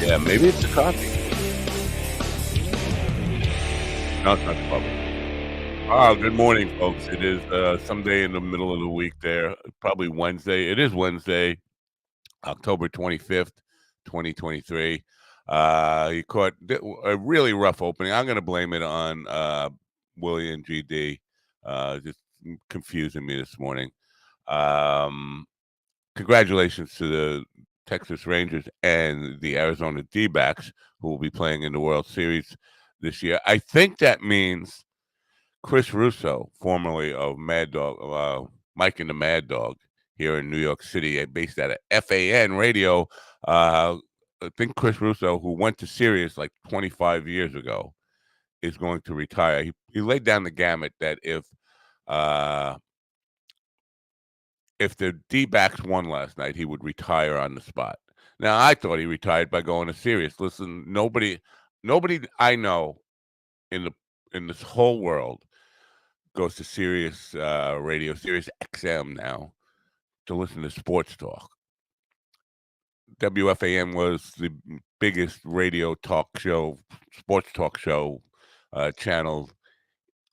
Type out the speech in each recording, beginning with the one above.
Yeah, maybe it's the coffee. No, it's not the coffee. Good morning, folks. It is someday in the middle of the week there, probably Wednesday. It is Wednesday, October 25th, 2023. You caught a really rough opening. I'm going to blame it on William GD, just confusing me this morning. Congratulations to the Texas Rangers and the Arizona D-backs who will be playing in the World Series this year. I think that means Chris Russo, formerly of Mad Dog, Mike and the Mad Dog here in New York City, based out of FAN Radio. I think Chris Russo, who went to Sirius like 25 years ago, is going to retire. He laid down the gamut that if the D-backs won last night, he would retire on the spot. Now, I thought he retired by going to Sirius. Listen, nobody I know in this whole world goes to Sirius Radio, Sirius XM now, to listen to sports talk. WFAN was the biggest radio talk show, sports talk show channel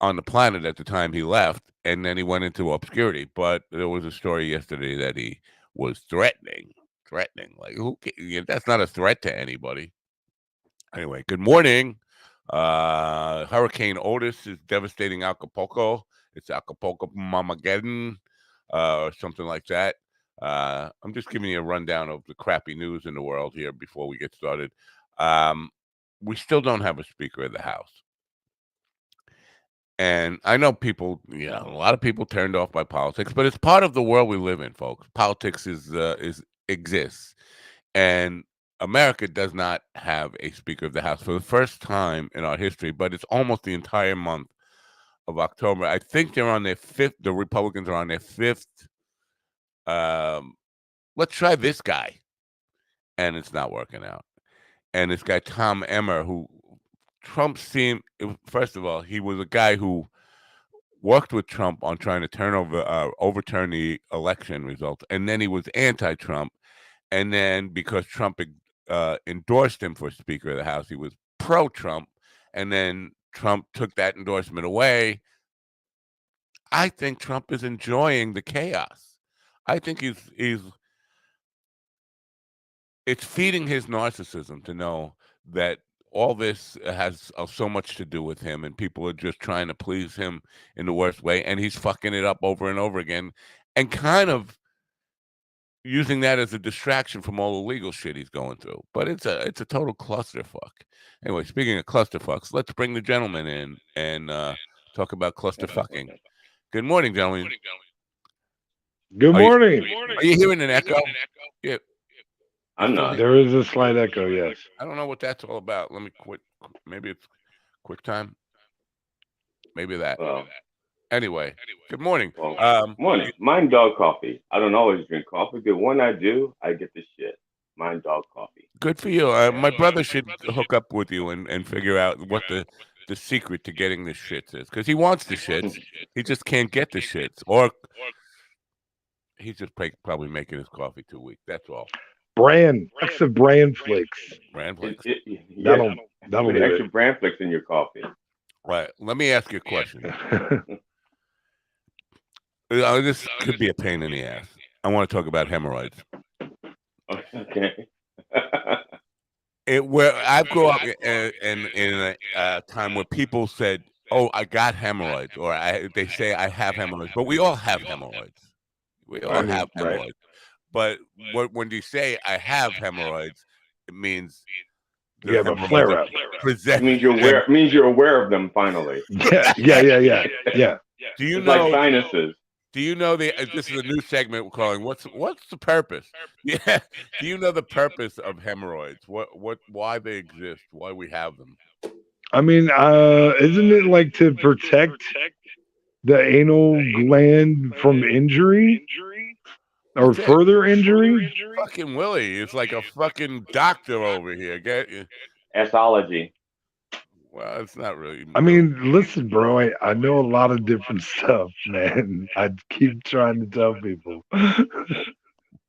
on the planet at the time he left, and then he went into obscurity. But there was a story yesterday that he was threatening. Like, that's not a threat to anybody. Anyway, good morning. Hurricane Otis is devastating Acapulco. It's Acapulco Mamageddon, or something like that. I'm just giving you a rundown of the crappy news in the world here before we get started. We still don't have a Speaker of the House. And I know people, a lot of people turned off by politics, but it's part of the world we live in, folks. Politics exists. And America does not have a Speaker of the House for the first time in our history, but it's almost the entire month of October. I think they're on their fifth. The Republicans are on their fifth. Let's try this guy. And it's not working out. And this guy, Tom Emmer, who Trump first of all, he was a guy who worked with Trump on trying to overturn the election results. And then he was anti-Trump. And then because Trump endorsed him for Speaker of the House, he was pro-Trump. And then Trump took that endorsement away. I think Trump is enjoying the chaos. I think it's feeding his narcissism to know that all this has so much to do with him, and people are just trying to please him in the worst way, and he's fucking it up over and over again, and kind of using that as a distraction from all the legal shit he's going through. But it's a total clusterfuck. Anyway, speaking of clusterfucks, let's bring the gentleman in and talk about clusterfucking. Good morning, gentlemen. Good morning. Are you hearing an echo? Yeah. I'm not. There is a slight echo, yes. I don't know what that's all about. Let me quit. Maybe it's QuickTime. Maybe that. Anyway, good morning. Morning. Mine dog coffee. I don't always drink coffee, but when I do, I get the shit. Mine dog coffee. Good for you. My brother should hook up with you and figure out what the secret to getting the shits is, because he wants the shits. He just can't get the shits, or he's just probably making his coffee too weak. That's all. Extra bran flakes. Bran flakes. That'll put do extra it. bran flakes in your coffee. Right. Let me ask you a question. This could be a pain in the ass. I want to talk about hemorrhoids. Okay. Where I grew up in a time where people said, "Oh, I got hemorrhoids," or they say I have hemorrhoids, but we all have hemorrhoids. We all have hemorrhoids. But when you say I have hemorrhoids, it means you have a flare up. It means you're aware of them finally. Yeah. Do you it's know like sinuses? Do you know this is a new segment we're calling "What's the purpose?" Yeah. Do you know the purpose of hemorrhoids? Why they exist? Why we have them? I mean, isn't it like to protect the anal gland from injury or further injury? Fucking Willie is like a fucking doctor over here. Get you? Esology. Well, it's not really. I mean, listen, bro. I know a lot of different stuff, man. I keep trying to tell people.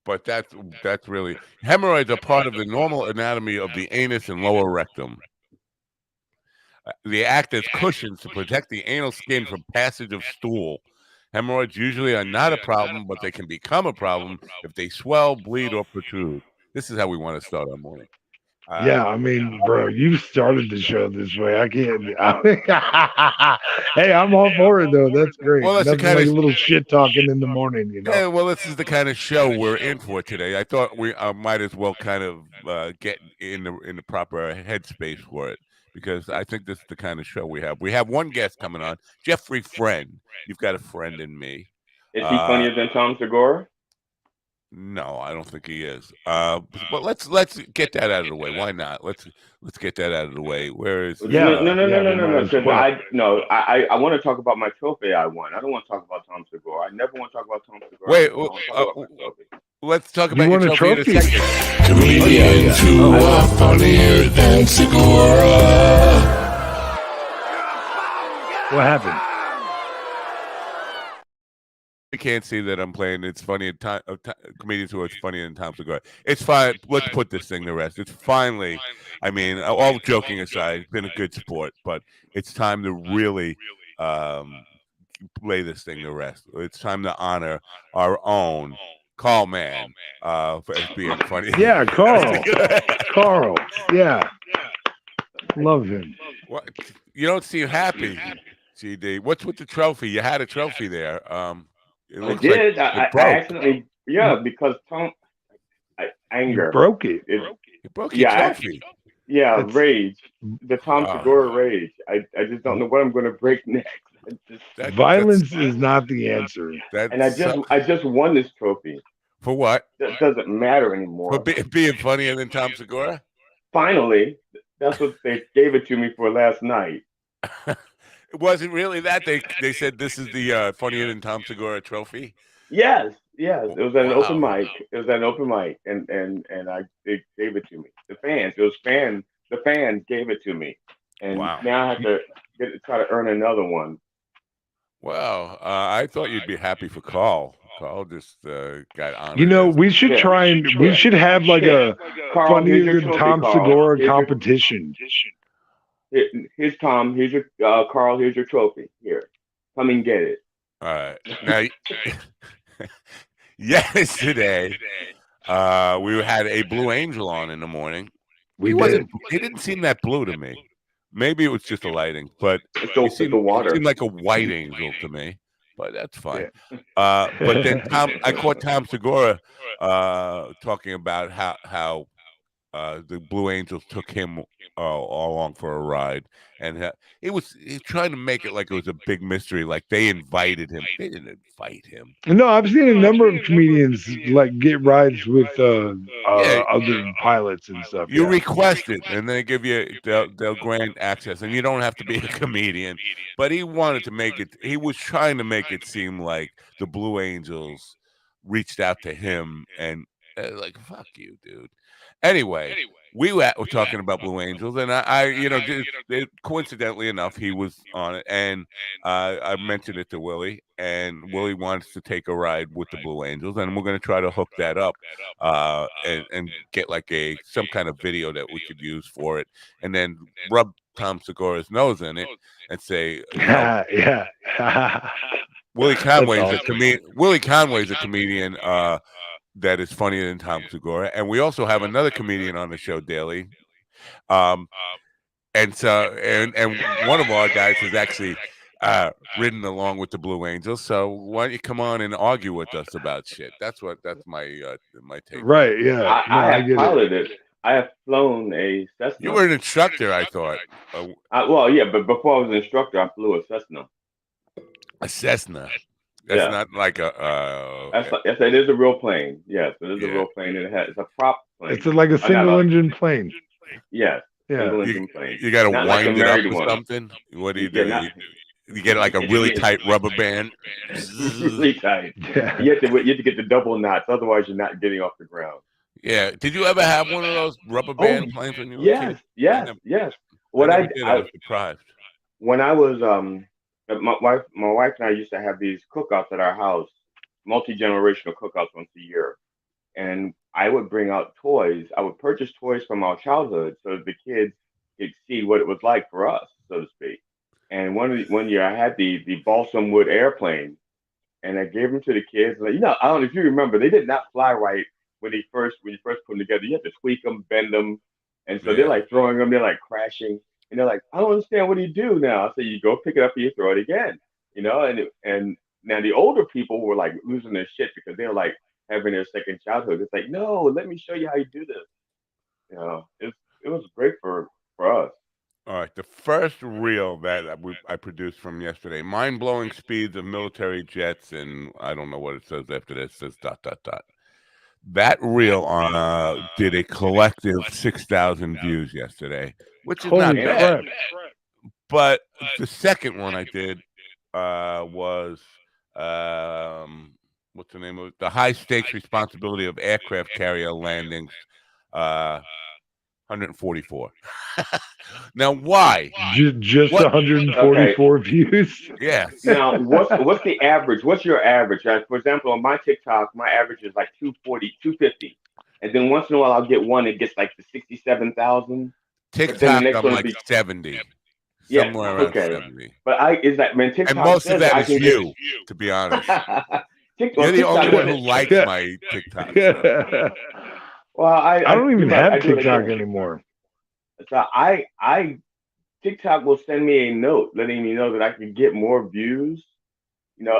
but that's really hemorrhoids are part of the normal anatomy of the anus and lower rectum. They act as cushions to protect the anal skin from passage of stool. Hemorrhoids usually are not a problem, but they can become a problem if they swell, bleed, or protrude. This is how we want to start our morning. Yeah, I mean, bro, you started the show this way. I can't. Hey, I'm all for it though. That's great. Well, that's the Nothing kind like a of little shit talking in the morning, you know. yeah. Well, this is the kind of show we're in for today. I thought we might as well kind of get in the proper headspace for it because I think this is the kind of show we have. We have one guest coming on, Jeffrey Friend. You've got a friend in me. Is he funnier than Tom Segura? No, I don't think he is. But let's get that out of the way. Why not? Let's get that out of the way. Where is Yeah, no. as Because well. I want to talk about my trophy I won. I don't want to talk about Tom Segura. I never want to talk about Tom Segura. Wait, I want to talk about my trophy. let's talk You about your won a trophy in a trophy? second. Comedians who are funnier than Segura. What happened? I can't see that I'm playing. It's funny in time. Comedians who are funnier than Tom Segura. It's fine. Let's put this thing to rest. It's finally. I mean, all joking aside, it's been a good sport, but it's time to really lay this thing to rest. It's time to honor our own Carl Man as being funny. Yeah, Carl. Yeah, love him. What? You don't seem happy, GD. What's with the trophy? You had a trophy there. It I looks did. like I it broke. accidentally, because Tom, You anger. broke it. You broke your trophy. That's- Rage. The Tom Wow. Segura rage. I just don't know what I'm going to break next. Violence is not the answer. And I just won this trophy. For what? That doesn't matter anymore. For being funnier than Tom Segura? Finally, that's what they gave it to me for last night. It wasn't really that. They said this is the funnier than Tom Segura trophy. Yes. It was at an open Wow. mic. and they gave it to me. The fans gave it to me, and Wow. now I have to try to earn another one. Well, I thought you'd be happy for Carl. Carl just got honored. You know, we should try and we should have like a Carl, funnier than Tom Segura competition. Here's Tom. Here's your Carl. Here's your trophy. Here, come and get it. All right. Now, yesterday, we had a Blue Angel on in the morning. We He did. wasn't. He didn't seem that blue to me. Maybe it was just the lighting, but he It's the water. seemed like a white angel to me. But that's fine. But then I caught Tom Segura talking about how the Blue Angels took him along for a ride, and he was trying to make it like it was a big mystery, like they invited him. They didn't invite him. No, I've seen a number of comedians like get rides with other pilots and stuff. You yeah. request it, and they give you they'll grant access, and you don't have to be a comedian. But he wanted to make it. He was trying to make it seem like the Blue Angels reached out to him and like, fuck you, dude. Anyway, we were talking about Blue Angels, and I coincidentally enough, he was on it, and I mentioned it to Willie, and Willie wants to take a ride with the Blue Angels, and we're going to try to hook that up and get like some kind of video that we could use for it, and then rub Tom Segura's nose in it and say, yeah. Willie Conway's That's a awesome. comedian. Willie Conway's a comedian. That is funnier than Tom Segura, and we also have another comedian on the show daily, and so and one of our guys has actually ridden along with the Blue Angels. So why don't you come on and argue with us about shit? That's my my take. Right. Yeah. I have get piloted. I have flown a Cessna. You were an instructor, I thought. Well, yeah, but before I was an instructor, I flew a Cessna. A Cessna. That's not like Yes, it is a real plane. Yes, it is a real plane. It's a prop plane. It's like a single engine plane. Yes. Yeah. Single engine plane. You got to Not wind like a it up married or one. something. What do you Yeah, do? not- You get like a really tight rubber band. really tight. Yeah. You have to get the double knots, otherwise you're not getting off the ground. Yeah. Did you ever have one of those rubber band planes when you were a kid? Yes. What I I never did. I was deprived. when I was my wife and I used to have these cookouts at our house, multi-generational cookouts once a year. and I would bring out toys. I would purchase toys from our childhood so that the kids could see what it was like for us, so to speak. And one year I had the balsam wood airplane, and I gave them to the kids. Like, I don't know if you remember, they did not fly right when you first put them together. You have to tweak them, bend them, and so they're Yeah. like throwing them, they're like crashing, and they're like, I don't understand. What do you do now? So you go pick it up and you throw it again, and now the older people were like losing their shit because they're like having their second childhood. It's like, no, let me show you how you do this. It was great for us. All right, the first reel that I produced from yesterday, mind-blowing speeds of military jets, and I don't know what it says after that. It says ... That reel did a collective 6,000 views yesterday, which is not Holy bad. crap! But the second one I did was what's the name of it? The high stakes responsibility of aircraft carrier landings, 144. Now, why? Just What? 144 views. Yes. Now, what's the average? What's your average? For example, on my TikTok, my average is like 240, 250. And then once in a while, I'll get one that gets like the 67,000. But then the TikTok, next I'm one will like be 70, yeah, somewhere around okay. 70. But when And TikTok most of says that I is can you, to be honest. You're the only one who likes my TikTok stuff. Well, I don't even have I do it TikTok again. anymore. So I TikTok will send me a note letting me know that I can get more views.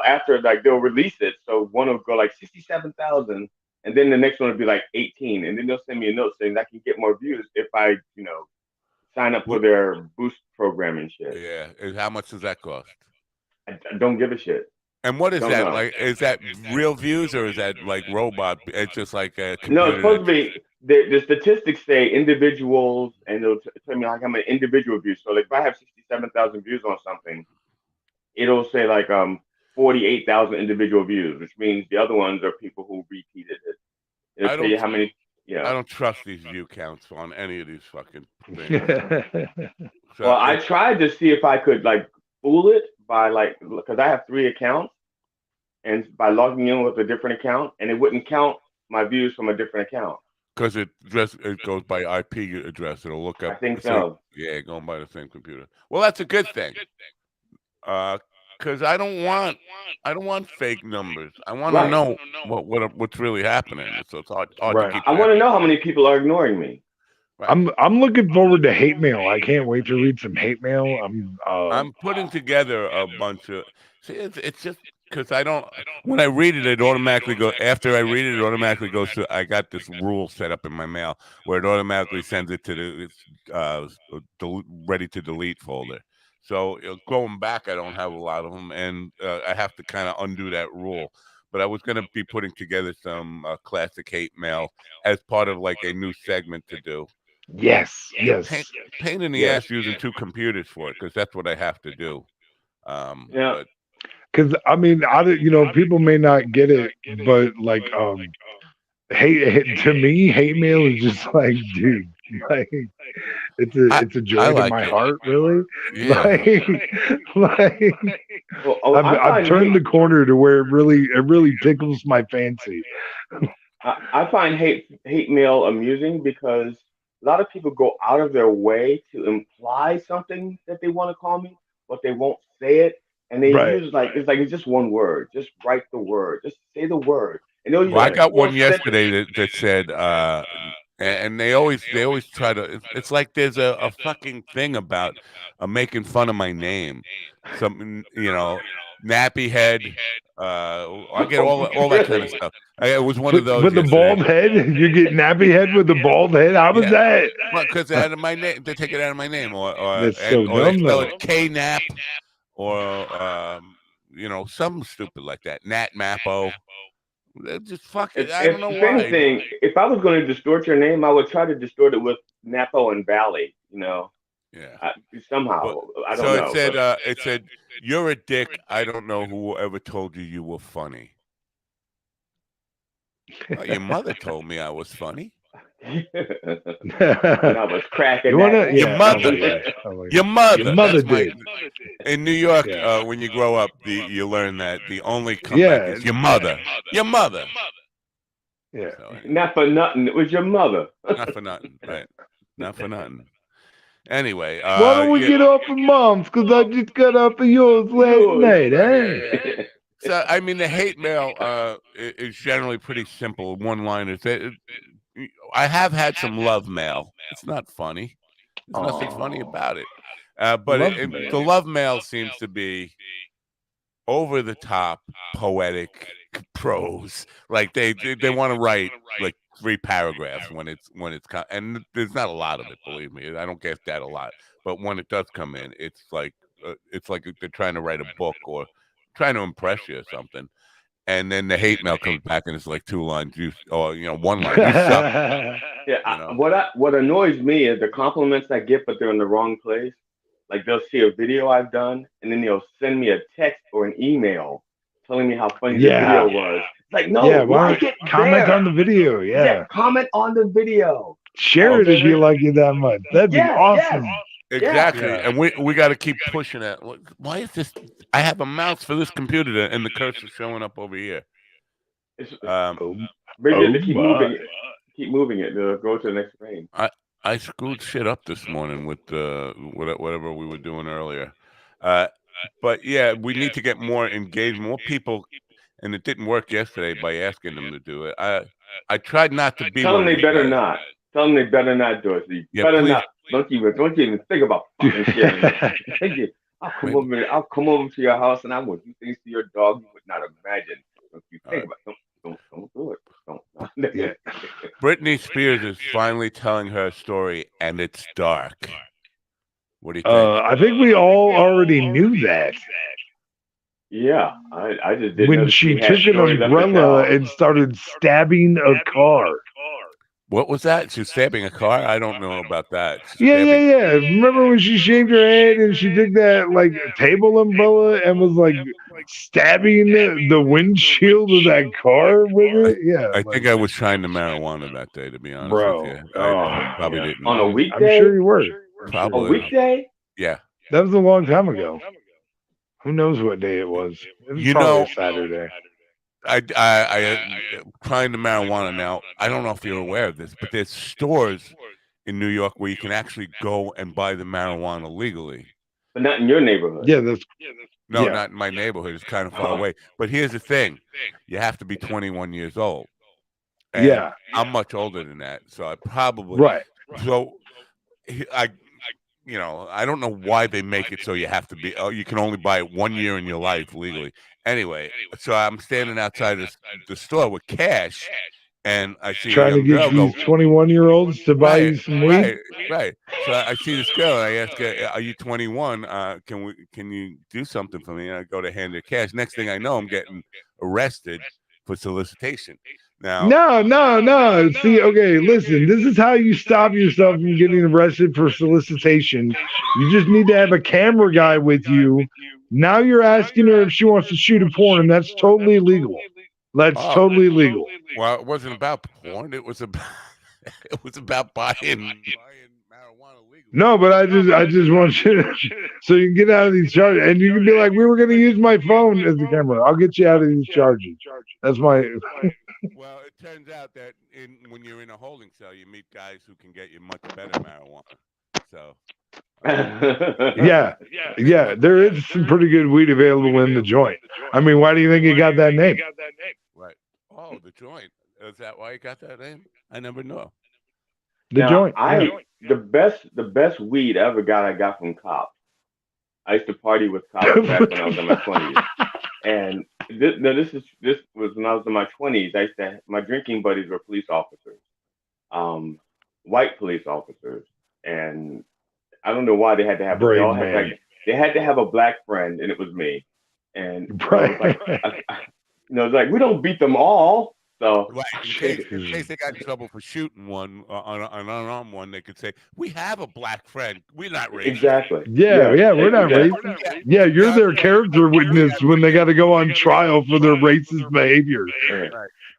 After like they'll release it, so one will go like 67,000, and then the next one will be like 18, and then they'll send me a note saying I can get more views if I sign up for What? their boost program and shit. Yeah. And how much does that cost? I don't give a shit. And what is Don't that know. like? Is that real views or is that like robot? It's just like a No, it's computer. supposed to be the statistics say individuals, and it'll tell me like how many individual views. So like if I have 67,000 views on something, it'll say like 48,000 individual views, which means the other ones are people who repeated it. It'll I tell you don't. how many. I Yeah. don't trust these view counts on any of these fucking things. So Well, I tried to see if I could like fool it by like because I have 3 accounts, and by logging in with a different account, and it wouldn't count my views from a different account. because it goes by IP address. It'll look I up. think So so. yeah, going by the same computer. Well, that's a good thing. Because I don't want fake numbers. I want to Right. know what's really happening. So it's hard to Right. keep I track want to of. know how many people are ignoring me. Right. I'm looking forward to hate mail. I can't wait to read some hate mail. I'm putting together a bunch of. See, it's just because I don't. When I read it, it automatically goes. After I read it, it automatically goes to. I got this rule set up in my mail where it automatically sends it to the ready to delete folder. So going back, I don't have a lot of them, and I have to kind of undo that rule. But I was going to be putting together some classic hate mail as part of like a new segment to do. yes. Pain in the Yes. ass using 2 computers for it because that's what I have to do. Yeah. But Because I mean, people may not get it, but like, to me, hate mail is just like, dude, like, it's a I joy to like my it. heart, really. Yeah, like, Well, I I've find turned the corner to where it really tickles my fancy. I find hate mail amusing because a lot of people go out of their way to imply something that they want to call me, but they won't say it, and they Right. use it's just one word. Just write the word. Just say the word, and they'll use well, I like got four one sentences. yesterday that said, and they always try to. It's like there's a fucking thing about making fun of my name, something nappy head. I get all that kind of Really? stuff. It was one of those With the yesterday. bald head, you get nappy head with the bald head. How was Yeah. that? Well, because out of my name, they take it out of my name, That's so or they dumb, spell though. it K Nap, or something stupid like that. Nat Mapo. Just fuck it. I don't know If why. anything, if I was going to distort your name, I would try to distort it with Napo and Valley. Yeah. I, But somehow I don't so know, but it said, "You're a dick. I don't know who ever told you were funny." Well, your mother told me I was funny. and I was cracking You that. wanna? Your Yeah. mother. Oh my gosh. Oh my Your gosh. mother. Your mother That's my. did. In New York, Yeah. when you grow up, you learn that the only comeback Yeah. is your mother. Your mother. Yeah. So anyway, Not for nothing. It was your mother. not for nothing, right? Not for nothing. Anyway, Why don't we yeah. get off of mom's? Because I just got off of yours last night, eh? So I mean, the hate mail is generally pretty simple. One liners. I have had some love mail. It's not funny. There's nothing funny Aw. about it. But Love the mail. love mail seems to be over the top, poetic prose. Like they want to write like 3 paragraphs and there's not a lot of it. Believe me, I don't get that a lot. But when it does come in, it's like they're trying to write a book or trying to impress you or something. And then the hate mail comes back and it's like 2 lines, or 1 line, you suck. Yeah. What annoys me is the compliments I get, but they're in the wrong place. Like they'll see a video I've done, and then they'll send me a text or an email telling me how funny the video was. It's like, no, Yeah, like it comment there. on the video. Yeah. Comment on the video. Share it if you like it that much. That'd be awesome. Exactly. Yeah. And we got to keep pushing it. Why is this? I have a mouse for this computer and the cursor showing up over here. Maybe to keep moving it. Keep moving it. Go to the next frame. I screwed shit up this morning with whatever we were doing earlier. But yeah, we need to get more engaged, more people. And it didn't work yesterday by asking them to do it. I tried not to be. Tell them they better not. Tell them they better not do it. So you better please. not. Don't even think about fucking sharing. I'll come over to your house and I will do things to your dog you would not imagine. Don't you think about it. Don't do it. Don't. Yeah. Britney Spears is finally telling her story, and it's dark. What do you think? I think we all already knew that. Yeah, I just didn't. When she took an umbrella and started stabbing a car. What was that? She was stabbing a car? I don't know about that. Yeah. Remember when she shaved her head and she took that like table umbrella and was like stabbing the windshield of that car with it? Yeah. I think I was trying the marijuana that day, to be honest with you. I probably didn't. On a weekday? I'm sure you were. Probably. A weekday? Yeah. That was a long time ago. Who knows what day it was? It was probably a Saturday. I trying the marijuana now. I don't know if you're aware of this, but there's stores in New York where you can actually go and buy the marijuana legally. But not in your neighborhood. Yeah, not in my neighborhood. It's kind of far away. But here's the thing: you have to be 21 years old. And I'm much older than that, so I probably So I don't know why they make it so you have to be. You can only buy it 1 year in your life legally. Anyway, so I'm standing outside the store with cash, and I see trying a young to get girl these 21-year-olds to buy you some weed. Right. So I see this girl, and I ask her, "Are you 21? Can you do something for me?" And I go to hand her cash. Next thing I know, I'm getting arrested for solicitation. Now, no. See, okay, listen. This is how you stop yourself from getting arrested for solicitation. You just need to have a camera guy with you. Now you're asking her if she wants to shoot a porn, and that's totally illegal. That's totally illegal. Well, it wasn't about porn. It was about buying marijuana legally. No, but I just want you to, so you can get out of these charges, and you can be like, we were going to use my phone as the camera. I'll get you out of these charges. That's my. Well, it turns out that when you're in a holding cell, you meet guys who can get you much better marijuana. So. Yeah, there is some pretty good weed available in the joint. I mean, why do you think you got that name? Right. Oh, the joint. Is that why you got that name? I never know. The joint. The best weed I ever got, I got from cops. I used to party with cops back when I was in my 20s. And this was when I was in my 20s. My drinking buddies were police officers, white police officers, and I don't know why they had to have. They had to have a black friend, and it was me. And it's like we don't beat them all. So in case they got in trouble for shooting one on an unarmed one, they could say, "We have a black friend. We're not racist." Exactly. Yeah, we're not racist. Yeah, you're their character witness when they got to go on trial for their racist behavior. Right.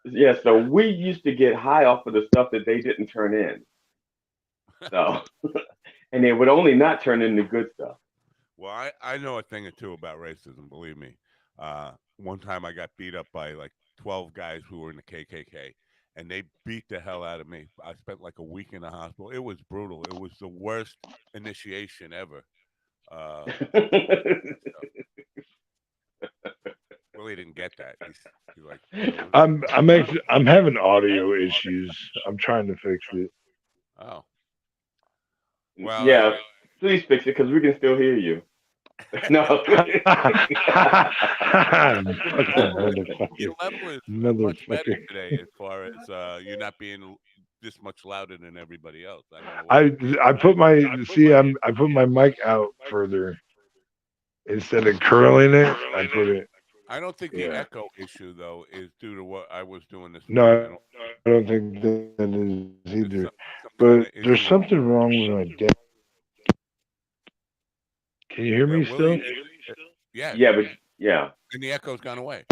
Yeah, so we used to get high off of the stuff that they didn't turn in. So, and they would only not turn in the good stuff. Well, I know a thing or two about racism. Believe me. One time I got beat up by like 12 guys who were in the KKK, and they beat the hell out of me. I spent like a week in the hospital. It was brutal. It was the worst initiation ever. So Willie didn't get that. He's like, I'm having audio issues. I'm trying to fix it. oh, well, Yeah, please fix it because we can still hear you. No. Fucking your motherfucker. level is much better Motherfucker. today as far as you not being this much louder than everybody else. I don't know what I it is. I put my see I put my mic out further instead of curling it. I put it. I don't think the Yeah. echo issue though is due to what I was doing this morning. No, I don't think that is either. There's But some there's kind of something issue wrong with with my deck. Can you hear me still? Willie. Yes, Yeah, but yeah. and the echo's gone away.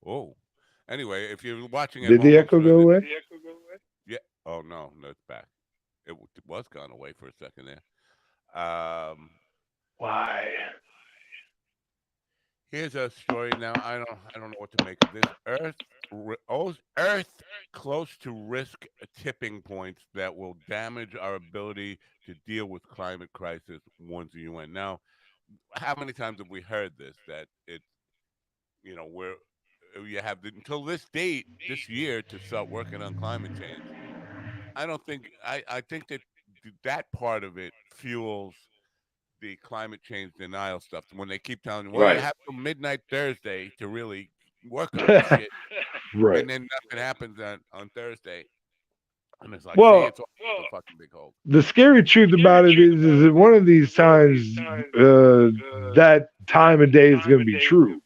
Oh, anyway, if you're watching at Did the home, I'm echo sure go that away? yeah. Oh no, no, it's back. It was gone away for a second there. Why? Here's a story now. I don't know what to make of this. Earth close to risk tipping points that will damage our ability to deal with climate crisis, warns the UN. Now, how many times have we heard this? That it's where you have until this date, this year, to start working on climate change. I don't think I think that that part of it fuels the climate change denial stuff when they keep telling you, well, you Right. have till midnight Thursday to really work on this shit, Right. and then nothing happens on Thursday, and it's like, see, Well, it's all just a fucking big hole. the scary truth about it is that one of these times, that time of day is going to be true.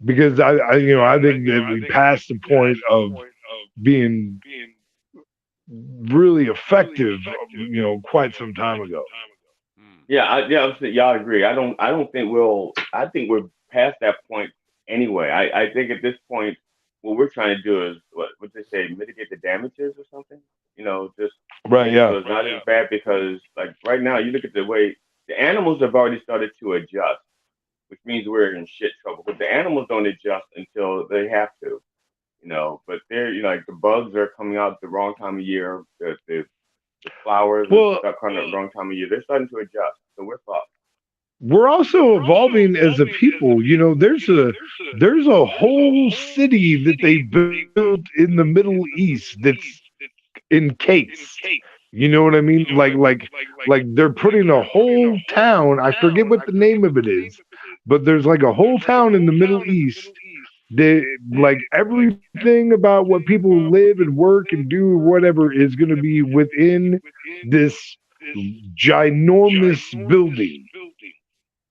Because I think that we passed the point of being really effective, quite some time ago. Hmm. Yeah, I agree. I don't think I think we're past that point anyway. I think at this point, what we're trying to do is what they say, mitigate the damages or something. Just Right? make it Yeah. so it's not as bad because like right now, you look at the way the animals have already started to adjust, which means we're in shit trouble. But the animals don't adjust until they have to. But they're like the bugs are coming out at the wrong time of year. The flowers are Well, start coming at the wrong time of year. They're starting to adjust, so we're fucked. we're also evolving as a people. There's a whole city that they built in the Middle East that's encased. You know what I mean? Like they're putting a whole town. I forget what the name of it is, but there's like a whole town in the Middle East. They like everything about what people live and work and do, whatever, is going to be within this ginormous building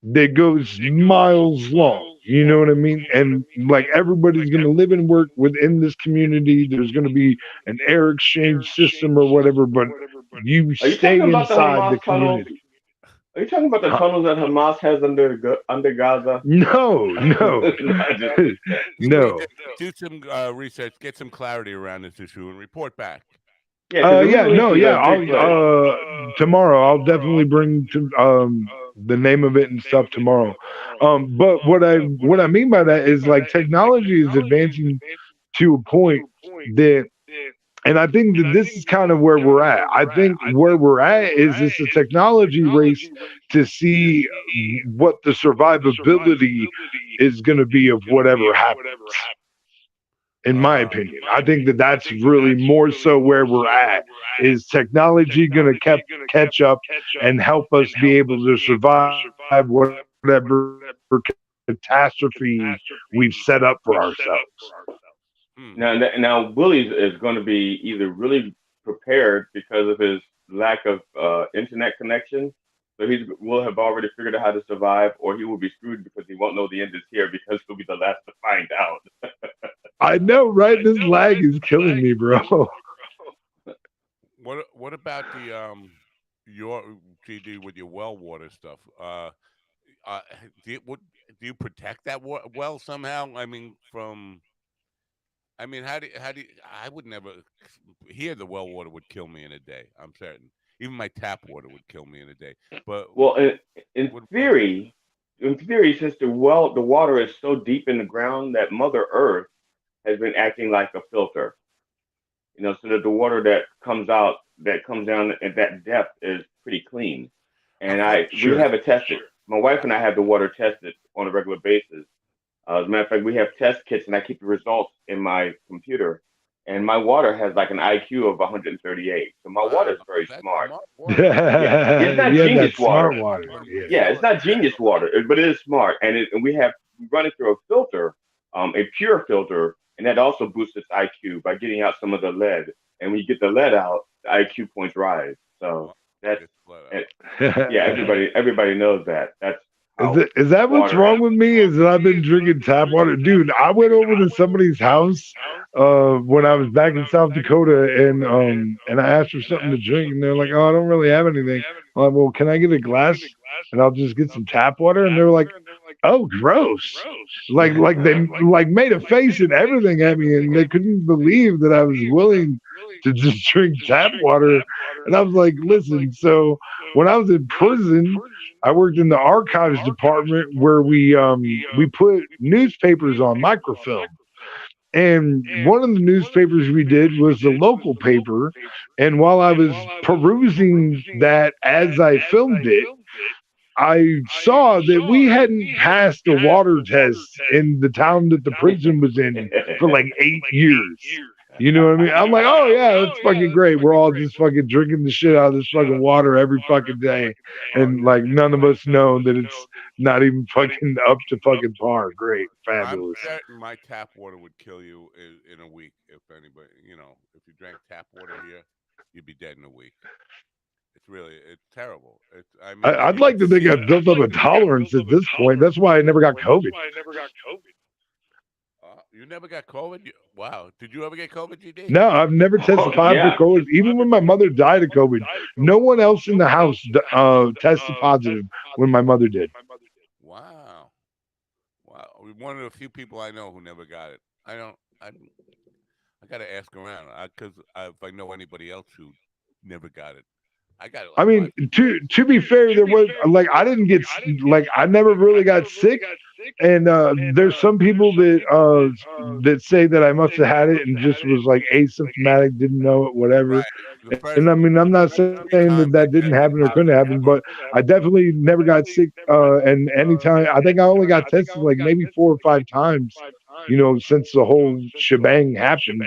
that goes miles long. You know what I mean? And like everybody's going to live and work within this community. There's going to be an air exchange system or whatever, but you Are you talking stay about the inside the Hamas tunnels? community. Are you talking about the Huh? tunnels that Hamas has under Gaza? No, no, No, I just You need no. to do some research, get some clarity around this issue, and report back. yeah, because the Yeah, real no, issue yeah. that I'll takes place. tomorrow. I'll definitely bring to the name of it and stuff tomorrow. But what I mean by that is like technology is advancing to a point that, and I think that this is kind of where we're at. I think where we're at is it's a technology race to see what the survivability is going to be of whatever happens. In my Uh, opinion, I think that that's really more so where we're at. Is technology going to catch up and help us be able to survive whatever catastrophe we've set up for ourselves? hmm. Now Willie's is going to be either really prepared because of his lack of internet connection, so he will have already figured out how to survive, or he will be screwed because he won't know the end is here because he'll be the last to find out. I know, right? This lag is killing me, bro. What about the your GD with your well water stuff? Uh, do you, what, do you protect that well somehow? I mean, from how do you, I would never here the well water would kill me in a day. I'm certain. Even my tap water would kill me in a day. But Well, in what well water? theory, since the water is so deep in the ground that Mother Earth has been acting like a filter. So that the water that comes down at that depth is pretty clean. And we Sure. have it tested. My wife and I have the water tested on a regular basis. As a matter of fact, we have test kits, and I keep the results in my computer. And my water has like an IQ of 138. So my water is very That's smart. smart water. Yeah, it's not Yeah, genius that water. smart water. Yeah. Yeah, it's not genius water, but it is smart. And we run it through a filter, a pure filter, and that also boosts its IQ by getting out some of the lead. And when you get the lead out, the IQ points rise. So that's It's flat out. yeah, everybody knows that. That's how Is that what's water. wrong with me? Is that I've been drinking tap water, dude? I went over to somebody's house when I was back in South Dakota, and I asked for something to drink, and they're like, "Oh, I don't really have anything." I'm like, "Well, can I get a glass and I'll just get some tap water?" And they're like, "Oh, gross!" Like they like made a face and everything at me, and they couldn't believe that I was willing to just drink tap water. And I was like, "Listen, so." When I was in prison, I worked in the archives department where we put newspapers on microfilm. And one of the newspapers we did was the local paper. And while I was perusing that as I filmed it, I saw that we hadn't passed a water test in the town that the prison was in for like 8 years. You know what I mean? I'm like, oh yeah, that's fucking great. We're all just fucking drinking the shit out of this fucking water every fucking day. Oh, And like none of us know that it's not even fucking up to fucking par. Great. I'm Fabulous. certain my tap water would kill you in a week if anybody, if you drank tap water here, you'd be dead in a week. It's terrible. I mean, I'd you like could to think see I've built up a tolerance at this point. That's why I never got COVID. You never got COVID? Wow. Did you ever get COVID, GD? No, I've never tested positive Yeah. for COVID. Even when my mother died of COVID, no one else in the house tested positive when my mother did. Wow. Wow. One of the few people I know who never got it. I don't. I got to ask around because if I know anybody else who never got it, I got it I like mean, to be fair, there was like I didn't get like I never really got sick, and there's some people that say that I must have had it and just was like asymptomatic, didn't know it, whatever. right. The first, And I mean, I'm not first saying few times that I that didn't tested happen or couldn't positive happen, for but I definitely never got sick. And anytime I think I only got tested like maybe 4 or 5 times, since the whole shebang happened.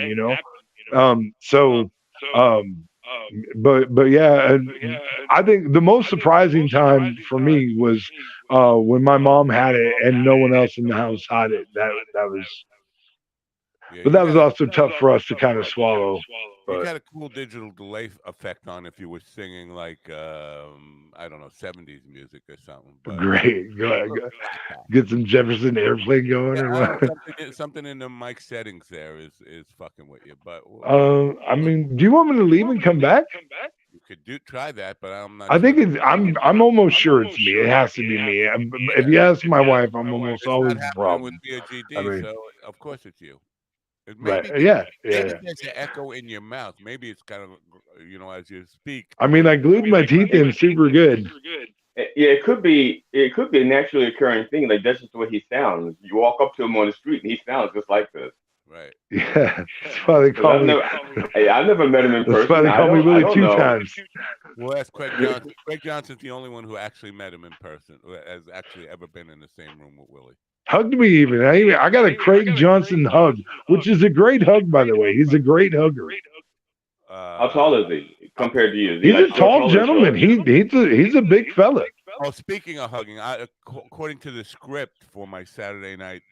So. Um, but yeah, and I think the most surprising time for me was when my mom had it and no one else in the house had it. That was, yeah, but that was also tough for us to kind of swallow. you But got a cool digital delay effect on if you were singing like I don't know 70s music or something. But great, get some Jefferson Airplane going yeah, or I don't what? know, something in the mic settings there is fucking with you. But I mean, do you want me to leave and come back? you could try that, but I'm not I sure. think I'm almost sure it's me. It has to be me. If you ask my wife, I'm almost It's always not the happening with problem. I BGD, mean, so of course it's you. It right? maybe Yeah, maybe yeah. there's an echo in your mouth. Maybe it's kind of as you speak. I mean, I glued my teeth in super good. Yeah, it could be a naturally occurring thing. Like that's just the way he sounds. You walk up to him on the street and he sounds just like this. Right. Yeah, that's why they 'Cause call me. I've never met him in That's why person. they I call me don't I Willie don't two know. times. We'll ask Craig Johnson. Craig Johnson's the only one who actually met him in person, who has actually ever been in the same room with Willie. Hugged me even. I got a Craig Johnson hug, which is a great hug, by the way. He's a great hugger. How tall is he I'll compared to you? Is he He's a like tall taller or gentleman. short? He's a big fella. Oh, speaking of hugging, according to the script for my Saturday night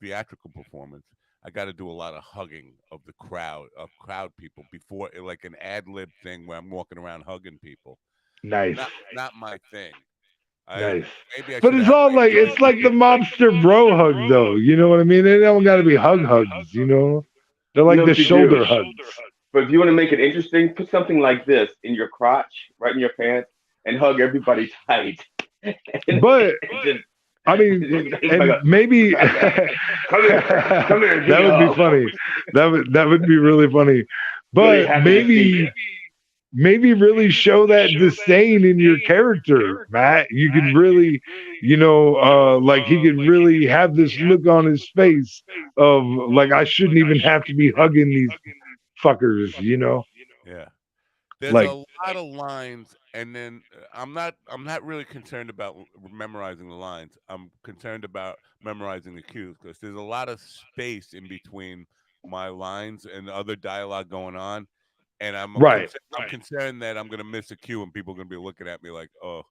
theatrical performance, I got to do a lot of hugging of the crowd people before, like an ad lib thing where I'm walking around hugging people. Nice, Not my thing. nice. Maybe I But should it's have all my like it's like the mobster bro hug, though. You know what I mean? They don't got to be hugs. They're You like know the what you do? shoulder hugs. But if you want to make it interesting, put something like this in your crotch, right in your pants, and hug everybody tight. And But just, I mean, just and like maybe come here, and give that me a would be hug. funny. That would be really funny. Really But happy to see you. maybe really show that disdain in your character, Matt. You could really, like he could really have this look on his face of like I shouldn't even have to be hugging these fuckers, Yeah. There's a like lot of lines, and then I'm not really concerned about memorizing the lines. I'm concerned about memorizing the cues because there's a lot of space in between my lines and the other dialogue going on, and right, I'm concerned that I'm gonna miss a cue and people are gonna be looking at me like, oh,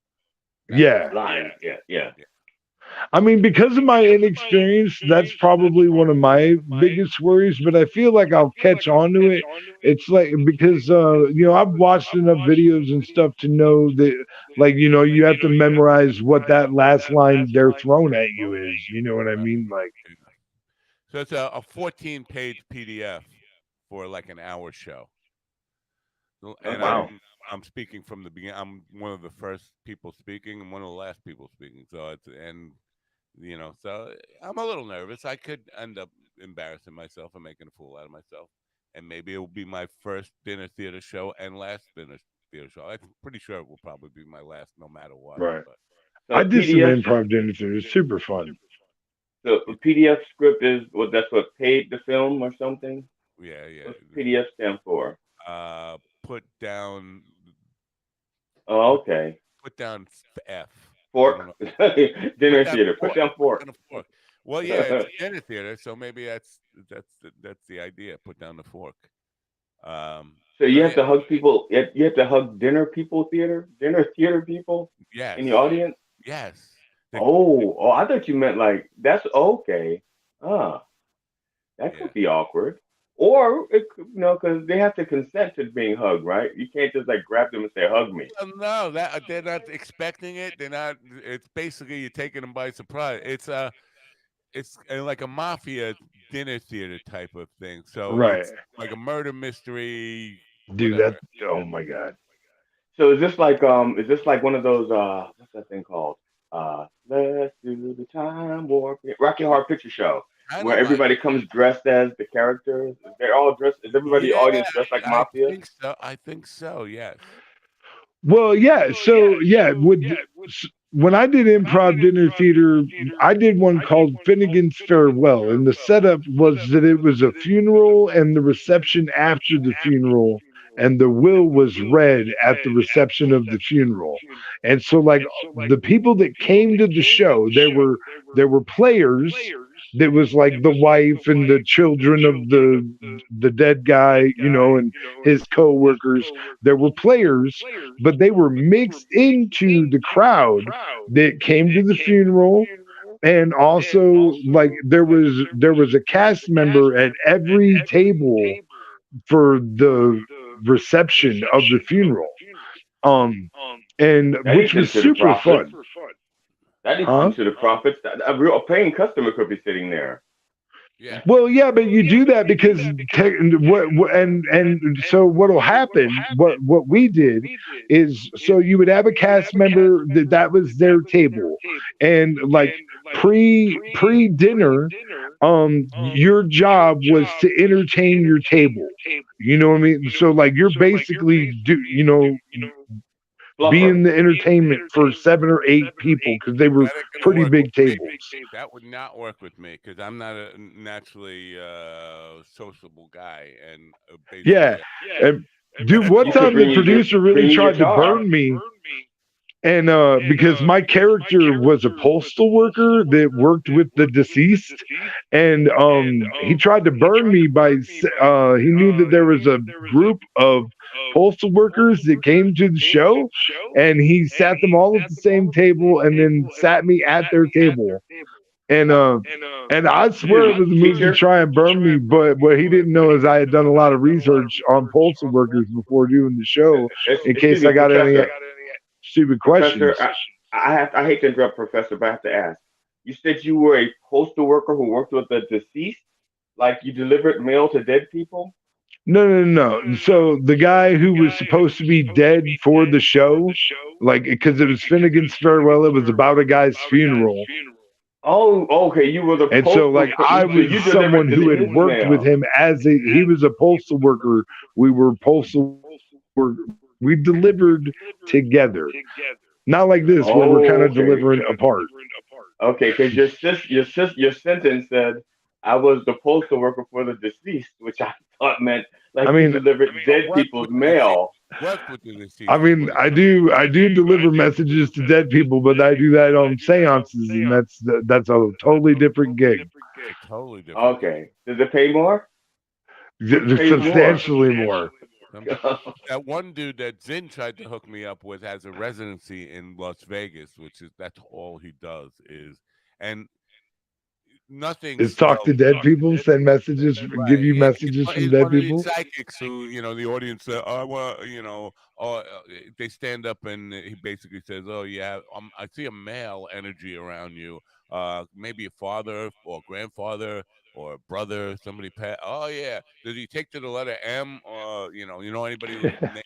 that was yeah. Lines. Yeah, yeah. yeah. I mean, because of my inexperience, that's probably one of my biggest worries, but I feel like I'll catch on to it. It's like because I've watched enough videos and stuff to know that like, you have to memorize what that last line they're thrown at you is. You know what I Right. mean? Like, Yeah. So it's a 14-page PDF for like an hour show. And Okay. wow. I'm speaking from the beginning. I'm one of the first people speaking and one of the last people speaking. So so I'm a little nervous. I could end up embarrassing myself and making a fool out of myself. And maybe it will be my first dinner theater show and last dinner theater show. I'm pretty sure it will probably be my last, no matter what. Right. But I So did some PDF. improv dinners. It was super fun. So a PDF script is that's what paid the film or something. yeah, yeah. What's PDF stand for? Put down, Oh, put okay. put down F. I don't Fork. know. Put Dinner down theater. a Put fork. down Put fork. down a fork. Well, yeah, it's a dinner theater, so maybe that's the idea. Put down the fork. So So you have yeah, to hug people. You have to hug dinner theater people yes, in the audience. yes, the, Oh, I thought you meant like that's okay. Ah, that yeah. could be awkward. Or it could, because they have to consent to being hugged, right? You can't just like grab them and say, "Hug me." Well, no, that they're not expecting it. They're not. It's basically you're taking them by surprise. It's like a mafia dinner theater type of thing. So Right. it's like a murder mystery, Dude, that whatever. oh my god. So is this like one of those what's that thing called? Let's do the time warp. Rocky Horror Picture Show, Kind where of like, everybody comes dressed as the characters. They're all dressed. Is everybody yeah, audience dressed like I mafia? think so. I think so. Yes. Well, yeah. So, yeah, when I did improv dinner theater, I did one called Finnegan's Farewell, and the setup was that it was a funeral and the reception after the funeral, and the will was read at the reception of the funeral. And so, like the people that came to the show, there were players. That was like the wife and the children of the dead guy, and his co-workers. There were players, but they were mixed into the crowd that came to the funeral. And also like there was a cast member at every table for the reception of the funeral, um and That which eats was into the super profits. fun. That eats Huh? into the profits. A paying customer could be sitting there. Yeah. Well, yeah, but you do that because and so what'll happen? What we did is so you would have a cast member that was their table, and like pre dinner, your job was to entertain your table. You know what I mean? So like you're basically Fluffer. being the entertainment for 7 or 8 people because they were That ain't gonna pretty work with big me. tables. That would not work with me because I'm not a naturally sociable guy, and Yeah, basically, and dude, one You could time the producer really bring your tried to guitar. burn me, and because my character was a postal worker that worked with the deceased, and he tried to burn me he knew that there was a group of postal workers that came to the show, and he sat them all at the same table and then sat me at their table. And I He was swear it was a a move to teacher. try and burn me, but what he didn't know is I had done a lot of research on postal workers before doing the show in Excuse case me, I got any Professor. stupid Professor, questions. I hate to interrupt, Professor, but I have to ask. You said you were a postal worker who worked with the deceased, like you delivered mail to dead people. No, no, no, no. So the guy who was supposed to be dead for the show, like because it was Finnegan's Farewell, it was about a guy's funeral. Oh, okay. You were the And so, postal. like, I So you was delivered someone who had his worked with mail. him he was a postal worker. We were postal workers We delivered together. Not like this where we're kind Oh, of okay. delivering apart. Okay, because your sentence said I was the postal worker for the deceased, which I thought meant I like you mean, delivered dead Worked with people's the deceased. mail. Worked with the I deceased is mean, what he I do deliver messages to dead people, but I do that on seances, and that's a totally different gig, a totally different gig. Okay, does it pay more? Which pays more? substantially more. That one dude that Zinn tried to hook me up with has a residency in Las Vegas, which is that's all he does is, and nothing Is talk to spells dead people, send messages, give right. you messages from He's dead one of these people. psychics who, the audience, oh, I want, oh, they stand up and he basically says, oh, yeah, I see a male energy around you. Maybe a father or grandfather or brother, somebody oh, yeah. Does he take to the letter M or, anybody who's named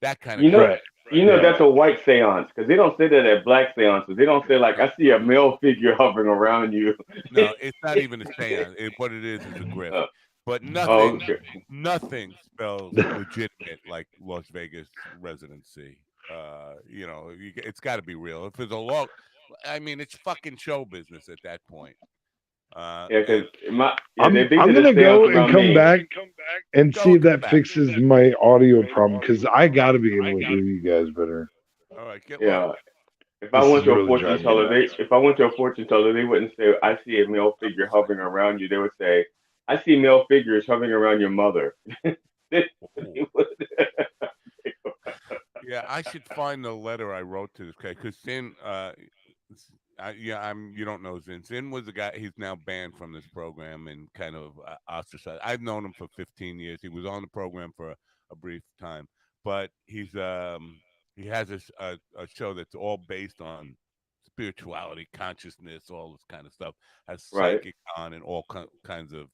that kind of You know, crap? Right. Yeah. that's a white seance because they don't say that at black seances. They don't say like I see a male figure hovering around you. No, it's not even a seance. What it is a grift. uh, But oh, nothing, okay. nothing spells legitimate like Las Vegas residency. It's got to be real. If it's a long, I mean, it's fucking show business at that point. Yeah, And because they I'm did a gonna seance go and around come me. back and see go if come that back. fixes my audio problem because I gotta be able to hear you guys better. All right, get Yeah, low. if I This went is to a really fortune driving me teller, nuts. they wouldn't say I see a male figure hovering around you. They would say I see male figures hovering around your mother. Oh. Yeah, I should find the letter I wrote to this guy because Sin, you don't know Zin. Zin was the guy. He's now banned from this program and kind of ostracized. I've known him for 15 years. He was on the program for a brief time, but he has a show that's all based on spirituality, consciousness, all this kind of stuff. Has Right. psychic on and all kinds of,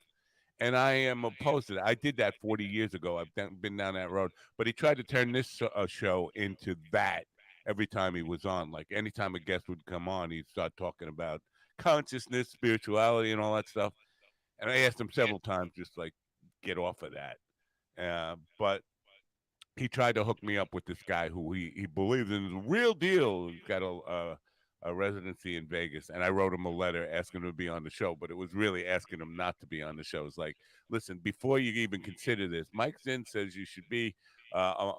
and I am opposed to that. I did that 40 years ago. I've been down that road. But he tried to turn this show into that every time he was on. Like anytime a guest would come on, he'd start talking about consciousness, spirituality, and all that stuff. And I asked him several times, just like, get off of that. But he tried to hook me up with this guy who he believes in the real deal. He's got a residency in Vegas, and I wrote him a letter asking him to be on the show, but it was really asking him not to be on the show. It's like, listen, before you even consider this, Mike Zinn says you should be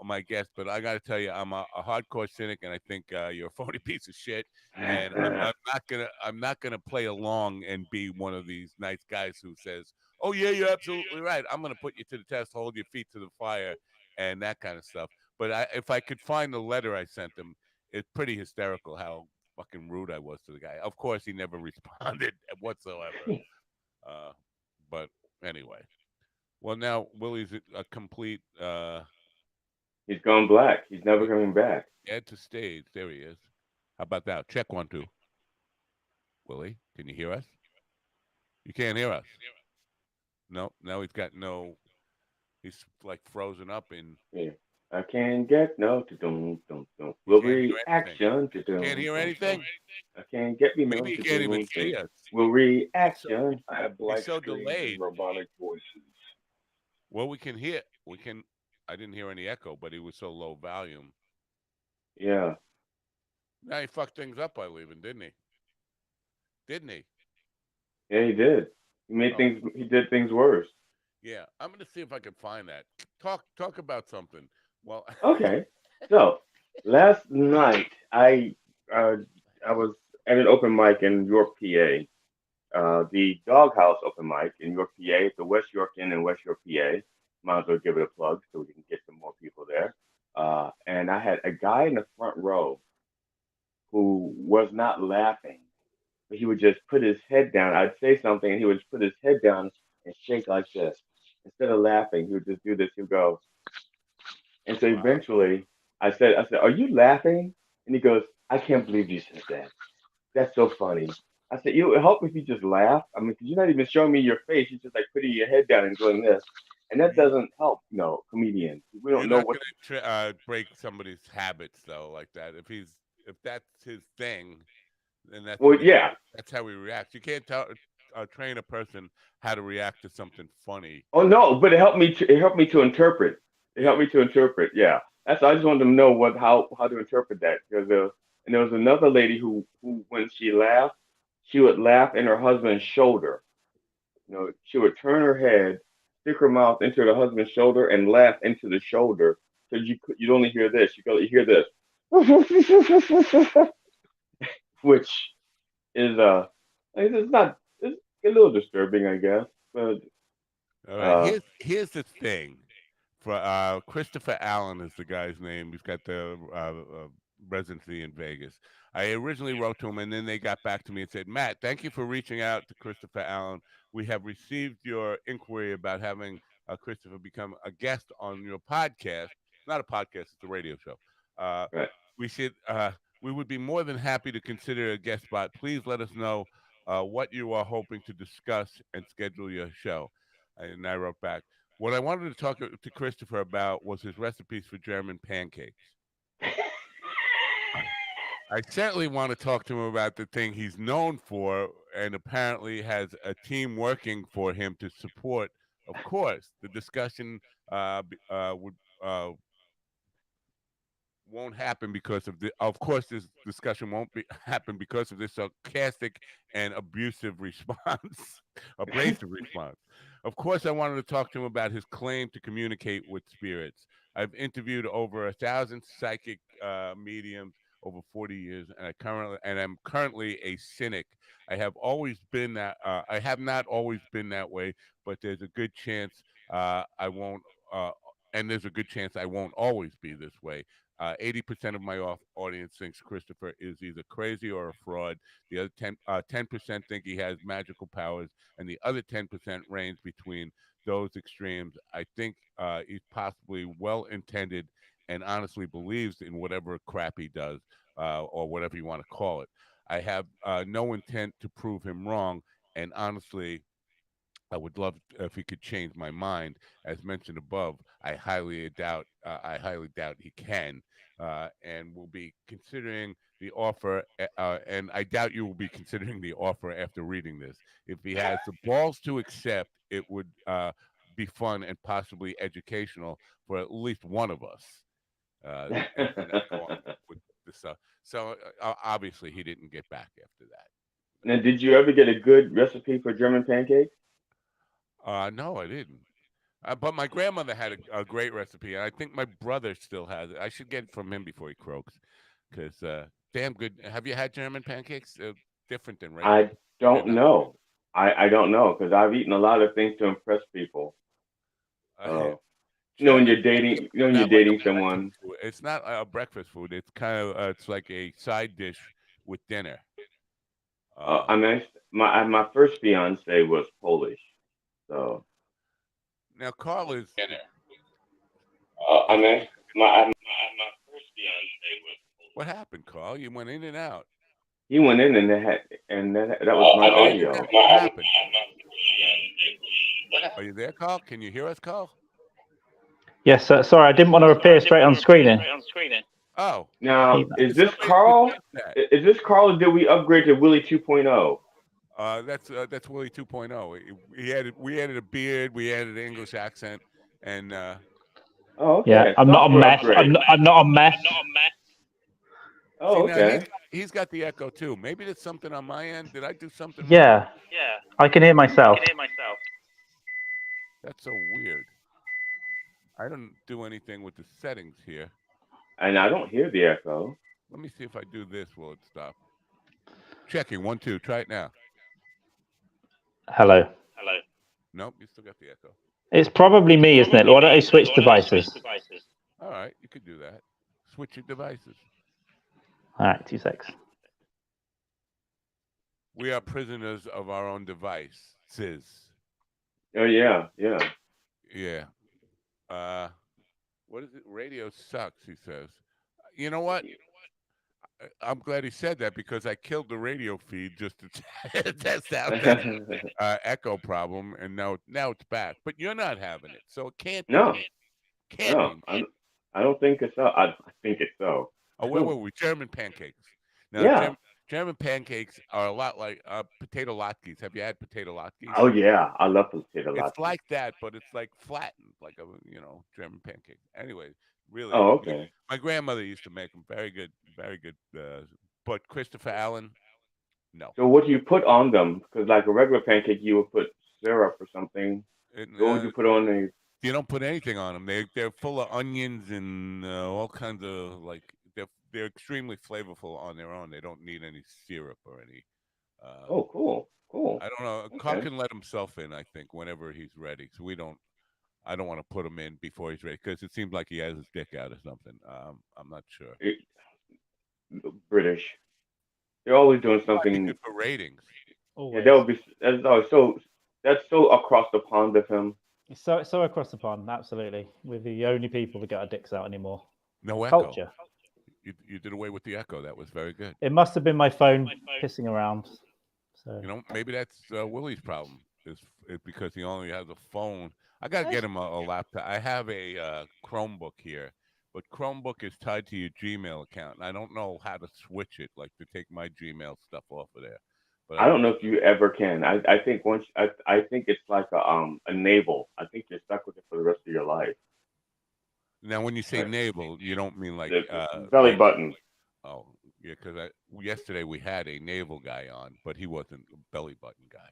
my guest, but I got to tell you, I'm a hardcore cynic, and I think you're a phony piece of shit. And I'm not gonna play along and be one of these nice guys who says, "Oh yeah, you're absolutely right. I'm gonna put you to the test, hold your feet to the fire." And that kind of stuff. But if I could find the letter I sent him, it's pretty hysterical how fucking rude I was to the guy. Of course, he never responded whatsoever. Uh, but anyway, well now Willie's a complete He's gone black. He's never coming back. add to stage. There he is. How about that? Check 1 2. Willie, can you hear us? You can't hear us. No, now he's got no. He's like frozen up in. Yeah. I can't get no to don't. He Will can't hear anything. reaction to Can't hear don't. anything. I can't get me no Maybe he to can't even don't. see us. Will He's so reaction. I have he's black so screens and delayed. robotic voices. Well, we can hear. We can. I didn't hear any echo, but he was so low volume. Yeah. Now he fucked things up by leaving, didn't he? Didn't he? Yeah, he did. Oh, He did things worse. yeah. I'm gonna see if I can find that. Talk about something. Well, Okay. So last night uh I was at an open mic in York, PA. The Doghouse open mic in York, PA. The West York Inn in West York, PA. Might as well give it a plug so we can get some more people there. And I had a guy in the front row who was not laughing, but he would just put his head down. I'd say something, and he would just put his head down and shake like this. Instead of laughing, he would just do this. He'd go, and so wow. eventually, I said, "Are you laughing?" And he goes, "I can't believe you said that. That's so funny." I said, "You would help if you just laugh. I mean, because you're not even showing me your face. You're just like putting your head down and doing this, and that You, doesn't help. No, comedians. We you're don't know not what. gonna break somebody's habits though, like that. If that's his thing, then that's Well, what he. yeah. That's how he reacts. You can't train a person how to react to something funny. Oh no, but it helped me to interpret. It helped Yeah. me to interpret. Yeah. That's I just wanted to know how to interpret that because and there was another lady who when she laughed, she would laugh in her husband's shoulder. She would turn her head, stick her mouth into her husband's shoulder, and laugh into the shoulder. So you'd only hear this. You could hear this, which is it's not it's a little disturbing, I guess. But All right. uh, Here's the thing. For Christopher Allen is the guy's name. He's got the residency in Vegas. I originally wrote to him, and then they got back to me and said, "Matt, thank you for reaching out to Christopher Allen. We have received your inquiry about having Christopher become a guest on your podcast. Not a podcast; it's a radio show. Uh, right. we should. We would be more than happy to consider a guest spot. Please let us know what you are hoping to discuss and schedule your show." And I wrote back. What I wanted to talk to Christopher about was his recipes for German pancakes. I certainly want to talk to him about the thing he's known for and apparently has a team working for him to support. Of course, the discussion would won't happen because of the. Of course, this discussion won't happen because of this sarcastic and abusive response, abrasive response. Of course, I wanted to talk to him about his claim to communicate with spirits. I've interviewed over 1,000 psychic mediums over 40 years, and I'm currently a cynic. I have always been that. I have not always been that way, but there's a good chance I won't. And there's a good chance I won't always be this way. 80% of my audience thinks Christopher is either crazy or a fraud. The other 10% think he has magical powers, and the other 10% range between those extremes. I think he's possibly well intended and honestly believes in whatever crap he does, or whatever you want to call it. I have no intent to prove him wrong, and honestly, I would love if he could change my mind. As mentioned above, I highly doubt he can, and will be considering the offer. And I doubt you will be considering the offer after reading this. If he has the balls to accept, it would be fun and possibly educational for at least one of us. And I go on with this. So obviously, he didn't get back after that. Now, did you ever get a good recipe for German pancakes? No, I didn't. But my grandmother had a great recipe, and I think my brother still has it. I should get it from him before he croaks, because damn good. Have you had German pancakes? Different than regular. I They're don't not. know. I don't know because I've eaten a lot of things to impress people. Uh, Uh, when German you're pancakes dating, are you're not like dating a breakfast someone. food. It's not a breakfast food. It's kind of it's like a side dish with dinner. Uh, I mean, my first fiance was Polish, so Now Carl dinner. I is mean, American. my first fiance was. What happened, Carl? You went in and out. He went in and that was my You went in and audio. out. What happened? Are you there, Carl? Can you hear us, Carl? Yes, sorry, I didn't want to appear straight on screen. Oh, Now, is this somebody Carl? discussed that. Is this Carl? Or did we upgrade to Willie 2.0? That's Willie 2.0. We added a beard, we added an English accent, and Oh, Yeah, okay. I'm not a Software mess. upgrade. I'm not a mess. see Oh, now okay. he's got the echo too. Maybe there's something on my end. Did I do something wrong? Yeah, I can hear myself. That's so weird. I don't do anything with the settings here. And I don't hear the echo. Let me see if I do this. Will it stop? Checking 1 2. Try it now. Hello. Nope, you still got the echo. It's probably me, isn't it? Why don't I switch devices? All right, you could do that. Switch your devices. All right, 2 secs. We are prisoners of our own devices. Oh yeah, yeah. Yeah. What is it? Radio sucks, he says. You know what? I'm glad he said that because I killed the radio feed just to test out that echo problem, and now it's back. But you're not having it, so it can't be No, me. Can't no. be me. I don't think it's so. I think it's so. Oh, where were we? German pancakes. Now, Yeah. German pancakes are a lot like potato latkes. Have you had potato latkes? Oh yeah, I love potato It's latkes. like that, but it's like flattened, like a German pancake. Anyway, really, Oh, okay. my grandmother used to make them. Very good, very good. But Christopher Allen, no. So what do you put on them? Because like a regular pancake, you would put syrup or something. It, What would you put on a? you don't put anything on them. They're full of onions and all kinds of like they're extremely flavorful on their own. They don't need any syrup or any. Uh, Oh, cool, cool. I don't know. Carl Okay. can let himself in, I think, whenever he's ready. So we don't. I don't want to put him in before he's ready because it seems like he has his dick out or something. I'm not sure. It, British. They're always doing Might be something. good for ratings. Yeah, Always. that would be. That's so across the pond of him. It's so across the pond, absolutely. We're the only people that get our dicks out anymore. No echo. Culture. You did away with the echo. That was very good. It must have been my phone pissing around. So Maybe that's Willie's problem. Is because he only has a phone. I gotta get him a laptop. I have a Chromebook here, but Chromebook is tied to your Gmail account, and I don't know how to switch it, like to take my Gmail stuff off of there. But I don't know if you ever can. I think once I think it's like a navel. I think you're stuck with it for the rest of your life. now, when you say Right. navel, you don't mean like The belly like button. oh yeah, because yesterday we had a navel guy on, but he wasn't a belly button guy.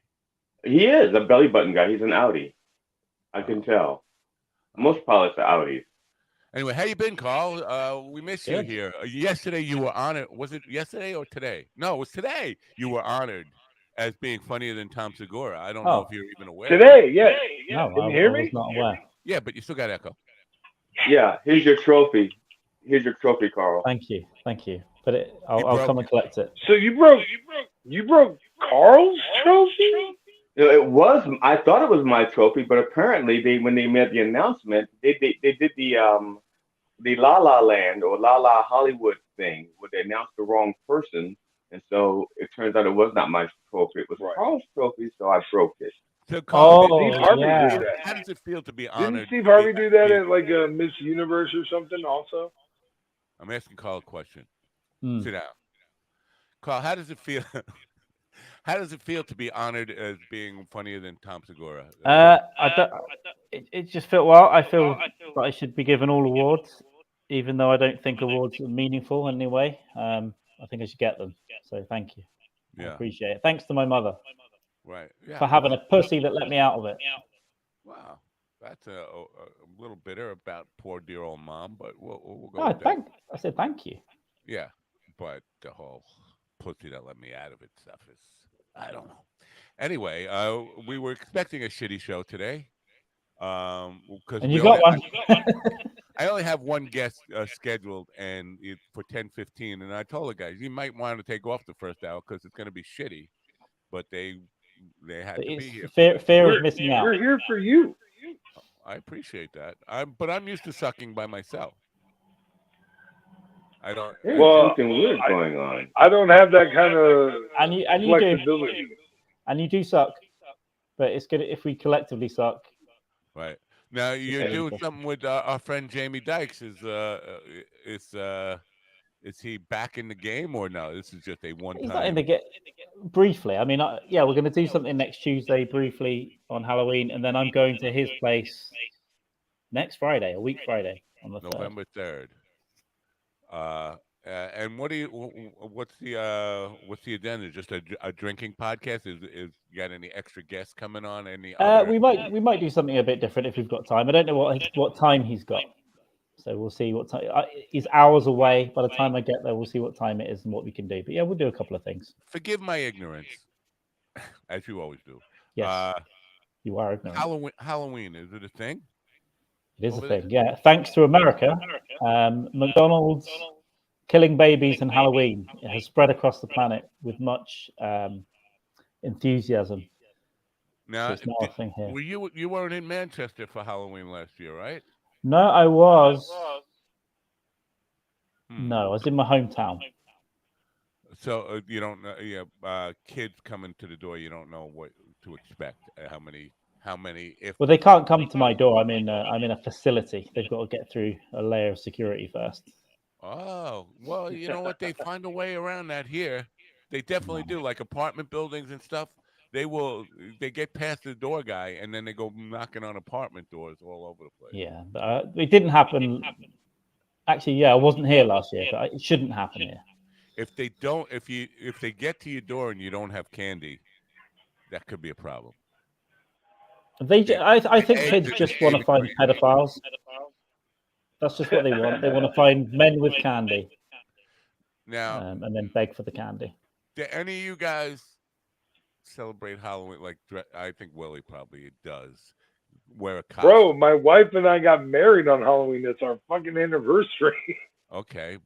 He is a belly button guy. He's an Audi. I can Oh, tell. oh. Most pilots are Audis. Anyway, how you been, Carl? We miss you Good. here. Yesterday you were honored. Was it yesterday or today? No, it was today. You were honored as being funnier than Tom Segura. I don't know if Oh, you're even aware. Today, yes. no, Can you I hear was me? not aware. Yeah, but you still got echo. Yeah. Here's your trophy. Here's your trophy, Carl. Thank you. But You I'll broke come and collect it. So you broke Carl's trophy? It was. I thought it was my trophy, but apparently when they made the announcement, they did the La La Land or La La Hollywood thing where they announced the wrong person, and so it turns out it was not my trophy. It was Right. Carl's trophy, so I broke it. So, Carl, Steve Oh, Harvey yeah. did that. how does it feel to be Didn't honored? Steve to Harvey be- do that be- at like a Miss Universe or something also? I'm asking Carl a question. Hmm. Sit down, Carl. How does it feel? How does it feel to be honored as being funnier than Tom Segura? I don't. It just felt well. I feel that I should be given all awards, even though I don't think awards are meaningful in any way. I think I should get them. So thank you. I Yeah, appreciate it. Thanks to my mother right. Yeah, for having well, a pussy that let me out of it. wow. That's a little bitter about poor dear old mom, but we'll go No, with that. I said thank you. Yeah, but the whole pussy that let me out of it stuff is I don't know. Anyway, we were expecting a shitty show today, because And you got one. I only have one guest scheduled, and it's for 10:15, and I told the guys you might want to take off the first hour because it's going to be shitty, but they had But to be it's here. fear of missing out. We're here for you. I appreciate that. I'm used to sucking by myself. I don't. There's Well, something weird going on. I don't have that kind of And you do. flexibility. And you do suck. But it's good if we collectively suck. Right. Now you're Okay. doing something with our friend Jamie Dykes. Is he back in the game or no? This is just a one He's not in time. the get briefly. I mean, yeah, we're going to do something next Tuesday briefly on Halloween, and then I'm going to his place next Friday, a week Friday on the 3rd. November 3rd. And what's the agenda? Just a drinking podcast? Is you got any extra guests coming on? Any other? We might do something a bit different if we've got time. I don't know what time he's got, so we'll see what time. He's hours away. By the time I get there, we'll see what time it is and what we can do. But yeah, we'll do a couple of things. Forgive my ignorance, as you always do. Yes, you are ignorant. Halloween, is it a thing? It is a over thing. Yeah, thanks to America, McDonald's killing babies and Halloween it has spread across the planet with much enthusiasm. Now, So it's not a thing here. were you weren't in Manchester for Halloween last year, right? No, I was. Hmm. No, I was in my hometown. So you don't know, yeah, kids coming to the door, you don't know what to expect. How many? If Well, they can't come to my door. I'm in a facility. They've got to get through a layer of security first. oh well, you know what? They find a way around that here. They definitely do. Like apartment buildings and stuff. They get past the door guy and then they go knocking on apartment doors all over the place. Yeah, but it didn't happen. Actually, yeah, I wasn't here last year, but it shouldn't happen here. If they get to your door and you don't have candy, that could be a problem. I think kids just want to find pedophiles. That's just what they want. They want to find men with candy. Now, and then beg for the candy. do any of you guys celebrate Halloween? Like, I think Willie probably does. Wear a costume. Bro, my wife and I got married on Halloween. That's our fucking anniversary. Okay,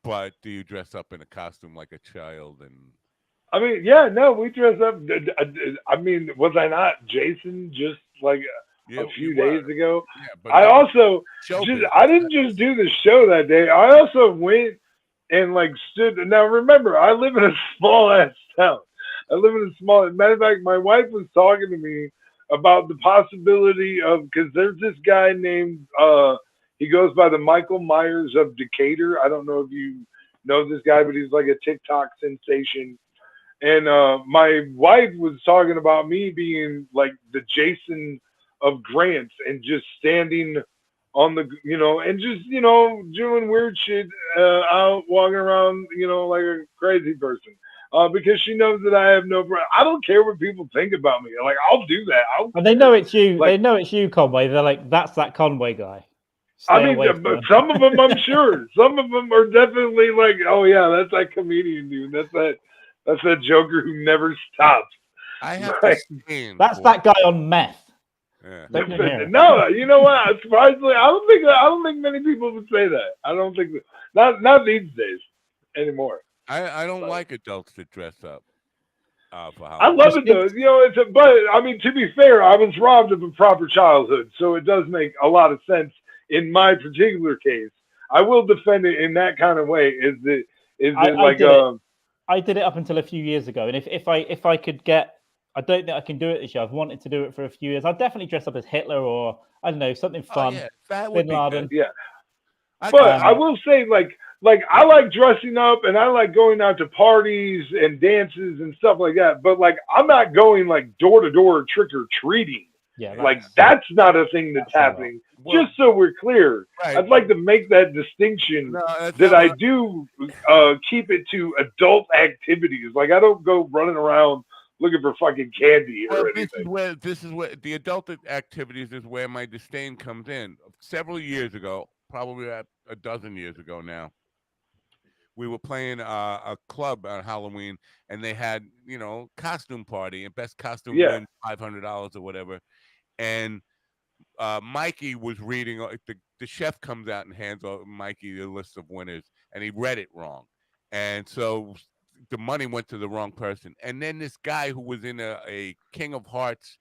but do you dress up in a costume like a child? And I mean, yeah, no, we dress up. I mean, was I not Jason just like a few days ago? Yeah, but I also I didn't just do the show that day. I also went and like stood. Now remember, I live in a small ass town. I live in a small. Matter of fact, my wife was talking to me about the possibility of, because there's this guy named he goes by the Michael Myers of Decatur. I don't know if you know this guy, but he's like a TikTok sensation. And my wife was talking about me being like the Jason of Grants and just standing on the, and just, doing weird shit out walking around, like a crazy person. Because she knows that I have I don't care what people think about me. Like, I'll do that. And they know it's you. Like, they know it's you, Conway. They're like, that's that Conway guy. I mean, some of them, I'm sure. Some of them are definitely like, oh yeah, that's that comedian dude. That's that Joker who never stops. I have to stand. That's that guy on meth. Yeah. No, you know what? Surprisingly, I don't think many people would say that. I don't think that, not these days anymore. I don't like adults that dress up for Halloween. I love it though. But I mean, to be fair, I was robbed of a proper childhood, so it does make a lot of sense in my particular case. I will defend it in that kind of way. I did it up until a few years ago, and if I could get, I don't think I can do it this year. I've wanted to do it for a few years. I'd definitely dress up as Hitler or I don't know, something fun. Oh, yeah. That would be good. Yeah. But I will say, like I like dressing up and I like going out to parties and dances and stuff like that. But like, I'm not going like door to door trick or treating. Yeah, that's not a thing that's happening. Well, just so we're clear, right. I'd like to make that distinction that I do keep it to adult activities. Like, I don't go running around looking for fucking candy or anything. This is where the adult activities is where my disdain comes in. Several years ago, probably a dozen years ago now, we were playing a club on Halloween, and they had, costume party, and best costume wins $500 or whatever. And Mikey was reading. The chef comes out and hands Mikey the list of winners, and he read it wrong, and so the money went to the wrong person. And then this guy who was in a King of Hearts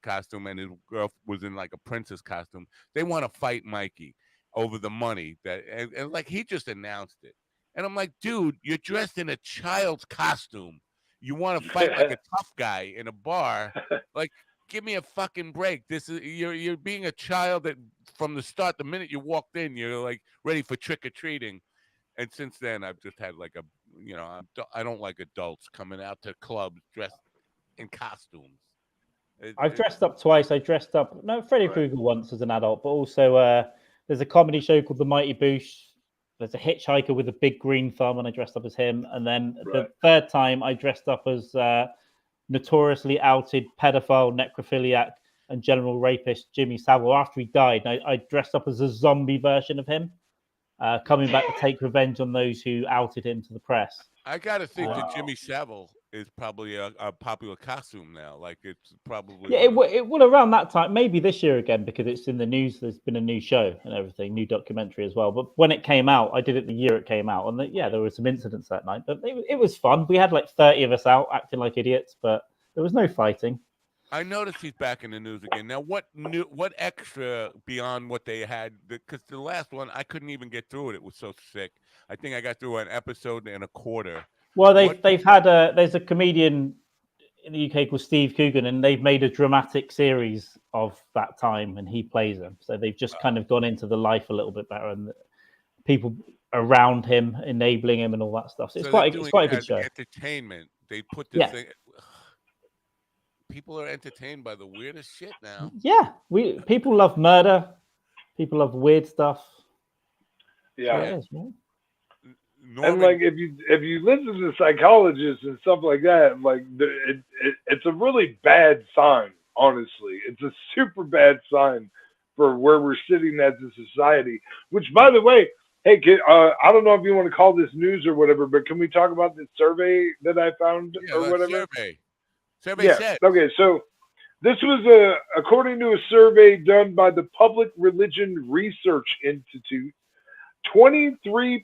costume, and his girl was in like a princess costume. They want to fight Mikey over the money and like he just announced it. And I'm like, dude, you're dressed in a child's costume. You want to fight like a tough guy in a bar? Like, give me a fucking break. This is you're being a child that from the start, the minute you walked in, you're like ready for trick or treating. And since then, I've just had like I don't like adults coming out to clubs dressed in costumes. I've dressed up twice. I dressed up Freddy Krueger once as an adult, but also there's a comedy show called The Mighty Boosh. There's a hitchhiker with a big green thumb, and I dressed up as him. And then the third time, I dressed up as notoriously outed pedophile, necrophiliac, and general rapist Jimmy Savile. After he died, I dressed up as a zombie version of him, coming back to take revenge on those who outed him to the press. I gotta think that Jimmy Savile is probably a popular costume now. Like, it's probably it will around that time, maybe this year again, because it's in the news. There's been a new show and everything, new documentary as well. But when it came out, I did it the year it came out, and there were some incidents that night, but it was fun. We had like 30 of us out acting like idiots, but there was no fighting. I noticed he's back in the news again. Now, what extra beyond what they had? Because the last one, I couldn't even get through it. It was so sick. I think I got through an episode and a quarter. Well, they've had there's a comedian in the UK called Steve Coogan, and they've made a dramatic series of that time, and he plays him. So they've just kind of gone into the life a little bit better, and people around him, enabling him, and all that stuff. So it's quite a good show. Entertainment. They put this thing. People are entertained by the weirdest shit now. Yeah, people love murder. People love weird stuff. Yeah. It is, right? And like if you listen to psychologists and stuff like that, like it's a really bad sign. Honestly, it's a super bad sign for where we're sitting as a society. Which, by the way, hey, I don't know if you want to call this news or whatever, but can we talk about this survey that I found or whatever? Survey said. Okay, so this was according to a survey done by the Public Religion Research Institute. 23%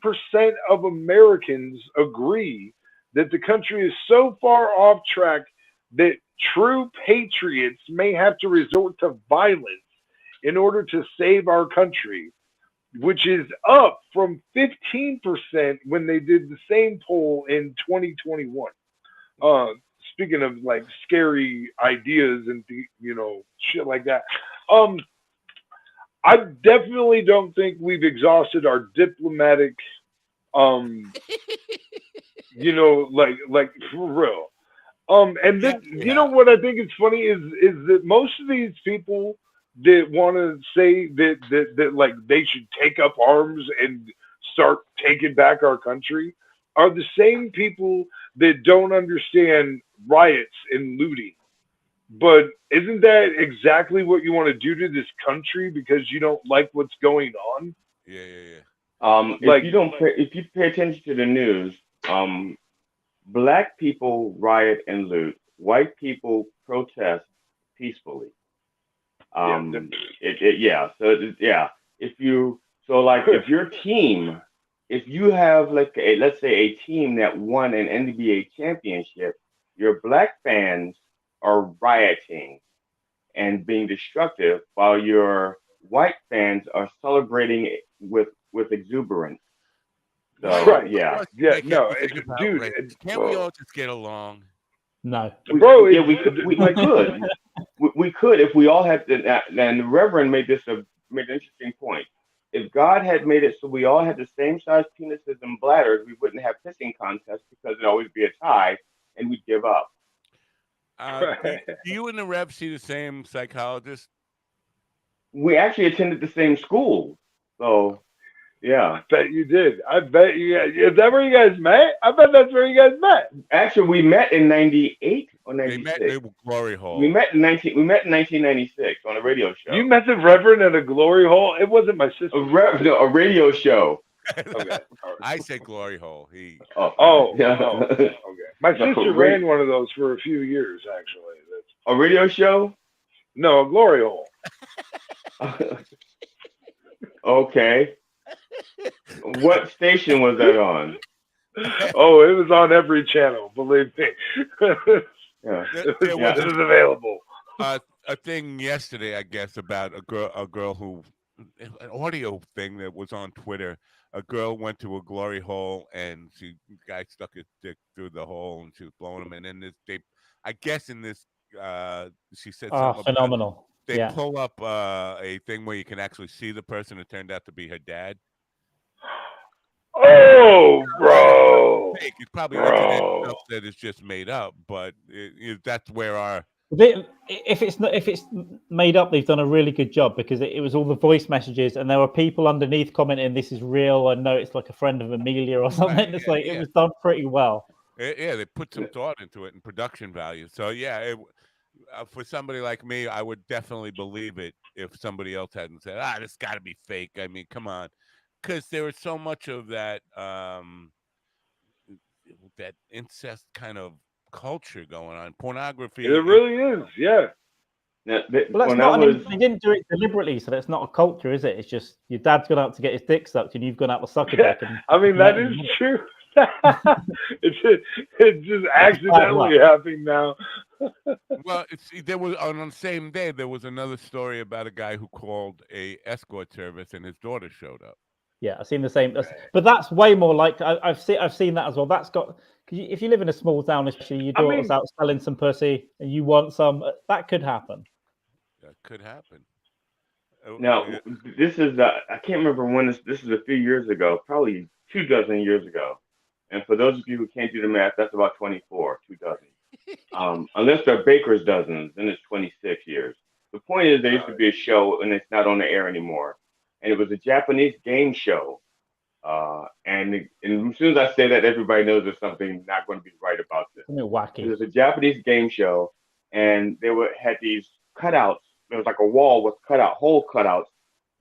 of Americans agree that the country is so far off track that true patriots may have to resort to violence in order to save our country, which is up from 15% when they did the same poll in 2021. Speaking of like scary ideas and shit like that. I definitely don't think we've exhausted our diplomatic, like for real. And then you know what I think is funny is that most of these people that want to say that like they should take up arms and start taking back our country are the same people that don't understand riots and looting. But isn't that exactly what you want to do to this country because you don't like what's going on? Yeah. If you pay attention to the news, black people riot and loot, white people protest peacefully. If your team, if you have let's say a team that won an NBA championship, your black fans are rioting and being destructive while your white fans are celebrating with exuberance. So, right. Yeah. Dude. Can't we all just get along? No. Bro, we could. We could if we all had to. And the Reverend made an interesting point. If God had made it so we all had the same size penises and bladders, we wouldn't have pissing contests because it'd always be a tie and we'd give up. Do you and the Rev see the same psychologist? We actually attended the same school, so yeah. I bet you did. I bet you. Is that where you guys met? I bet that's where you guys met. Actually, we met in '98 or '96. They met in Glory Hole. We met in 1996 on a radio show. You met the Reverend at a Glory Hole. It wasn't my sister. A radio show. Okay. I said Glory Hole. Okay. My sister ran one of those for a few years, actually. A radio show? No, a Glory Hole. Okay. What station was that on? Oh, it was on every channel, believe me. It was available. A thing yesterday, I guess, about a girl who, an audio thing that was on Twitter. A girl went to a glory hole and the guy stuck his dick through the hole and she was blowing him. And then I guess in this, she said something phenomenal. They pull up a thing where you can actually see the person. It turned out to be her dad. Oh, bro! It's probably internet stuff that is just made up, but that's where our. If it's made up, they've done a really good job because it was all the voice messages, and there were people underneath commenting, "This is real." I know it's like a friend of Amelia or something. It's it was done pretty well. Yeah, they put some thought into it and production value. So yeah, for somebody like me, I would definitely believe it if somebody else hadn't said, "This got to be fake." I mean, come on, because there was so much of that that incest kind of culture going on, pornography. It really is, yeah. Well, that's not. They didn't do it deliberately, so that's not a culture, is it? It's just your dad's gone out to get his dick sucked, and you've gone out to suck a dick. I mean, that is true. it's just accidentally happening now. Well, there was on the same day there was another story about a guy who called a escort service and his daughter showed up. Yeah, I've seen the same, but that's way more like I've seen that as well. That's got if you live in a small town, especially your daughter's out selling some pussy and you want some, that could happen. That could happen. Now, this is I can't remember when this is a few years ago, probably 2 dozen years ago. And for those of you who can't do the math, that's about 24, 2 dozen. Unless they're baker's dozens, then it's 26 years. The point is, there used to be a show, and it's not on the air anymore. And it was a Japanese game show. And as soon as I say that, everybody knows there's something not going to be right about this. Wacky. It was a Japanese game show, and had these cutouts. There was like a wall with hole cutouts,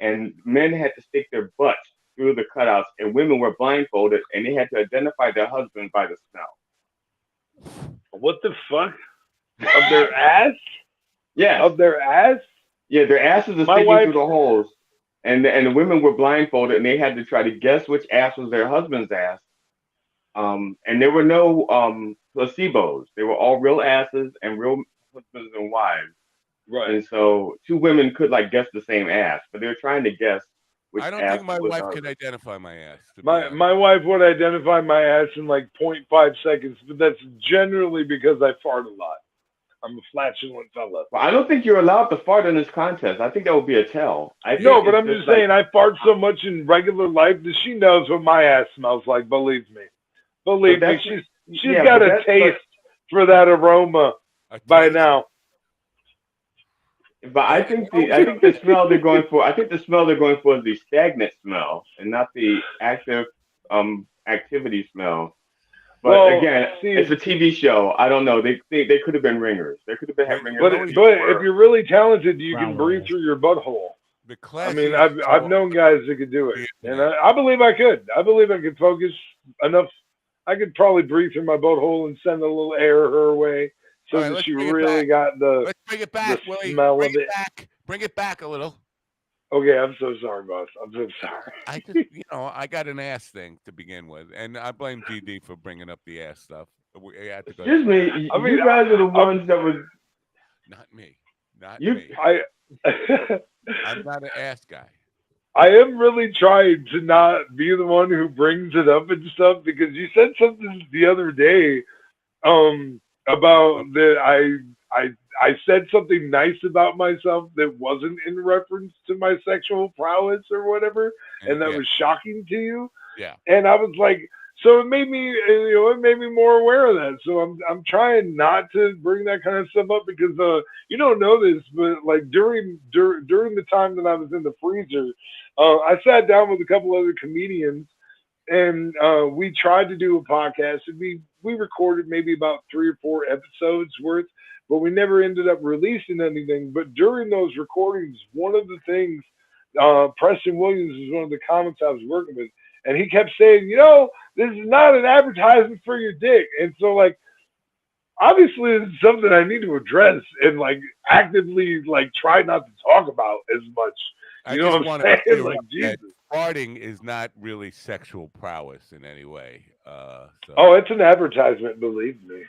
and men had to stick their butts through the cutouts, and women were blindfolded, and they had to identify their husband by the smell. What the fuck? Of their ass? Yeah. Of their ass? Yeah, their asses are sticking through the holes. And the women were blindfolded, and they had to try to guess which ass was their husband's ass. And there were no placebos. They were all real asses and real husbands and wives. Right. And so 2 women could guess the same ass, but they were trying to guess which I don't ass think my was wife ours. could identify my ass. My wife would identify my ass in 0.5 seconds, but that's generally because I fart a lot. I'm a flatulent fella. Well, I don't think you're allowed to fart in this contest. I think that would be a tell. No, but I'm just saying I fart so much in regular life that she knows what my ass smells like. Believe me. Believe me. She's got a taste for that aroma by now. But I think the smell they're going for. I think the smell they're going for is the stagnant smell and not the active activity smell. But again, it's a TV show. I don't know. They could have been ringers. They could have been ringers. But if you're really talented, you can breathe through your butthole. I mean, I've known guys that could do it, and I believe I could. I believe I could focus enough. I could probably breathe through my butthole and send a little air her way, so that she really got the. Let's bring it back, Willie. Bring it back. Bring it back a little. Okay, I'm so sorry, boss. I'm so sorry. I just, I got an ass thing to begin with, and I blame GD for bringing up the ass stuff. We had to go. Excuse me. You guys are the ones that was. Not me. Not me. I'm not an ass guy. I am really trying to not be the one who brings it up and stuff, because you said something the other day about that I said something nice about myself that wasn't in reference to my sexual prowess or whatever, and that was shocking to you. Yeah. And I was like, so it made me, it made me more aware of that. So I'm trying not to bring that kind of stuff up, because you don't know this, but during the time that I was in the freezer, I sat down with a couple other comedians, and we tried to do a podcast, and we recorded maybe about 3 or 4 episodes worth, but we never ended up releasing anything. But during those recordings, one of the things, Preston Williams is one of the comics I was working with, and he kept saying, this is not an advertisement for your dick. And so, obviously it's something I need to address and, actively, try not to talk about as much. You know what I'm saying? Jesus. Farting is not really sexual prowess in any way. Oh, it's an advertisement, believe me.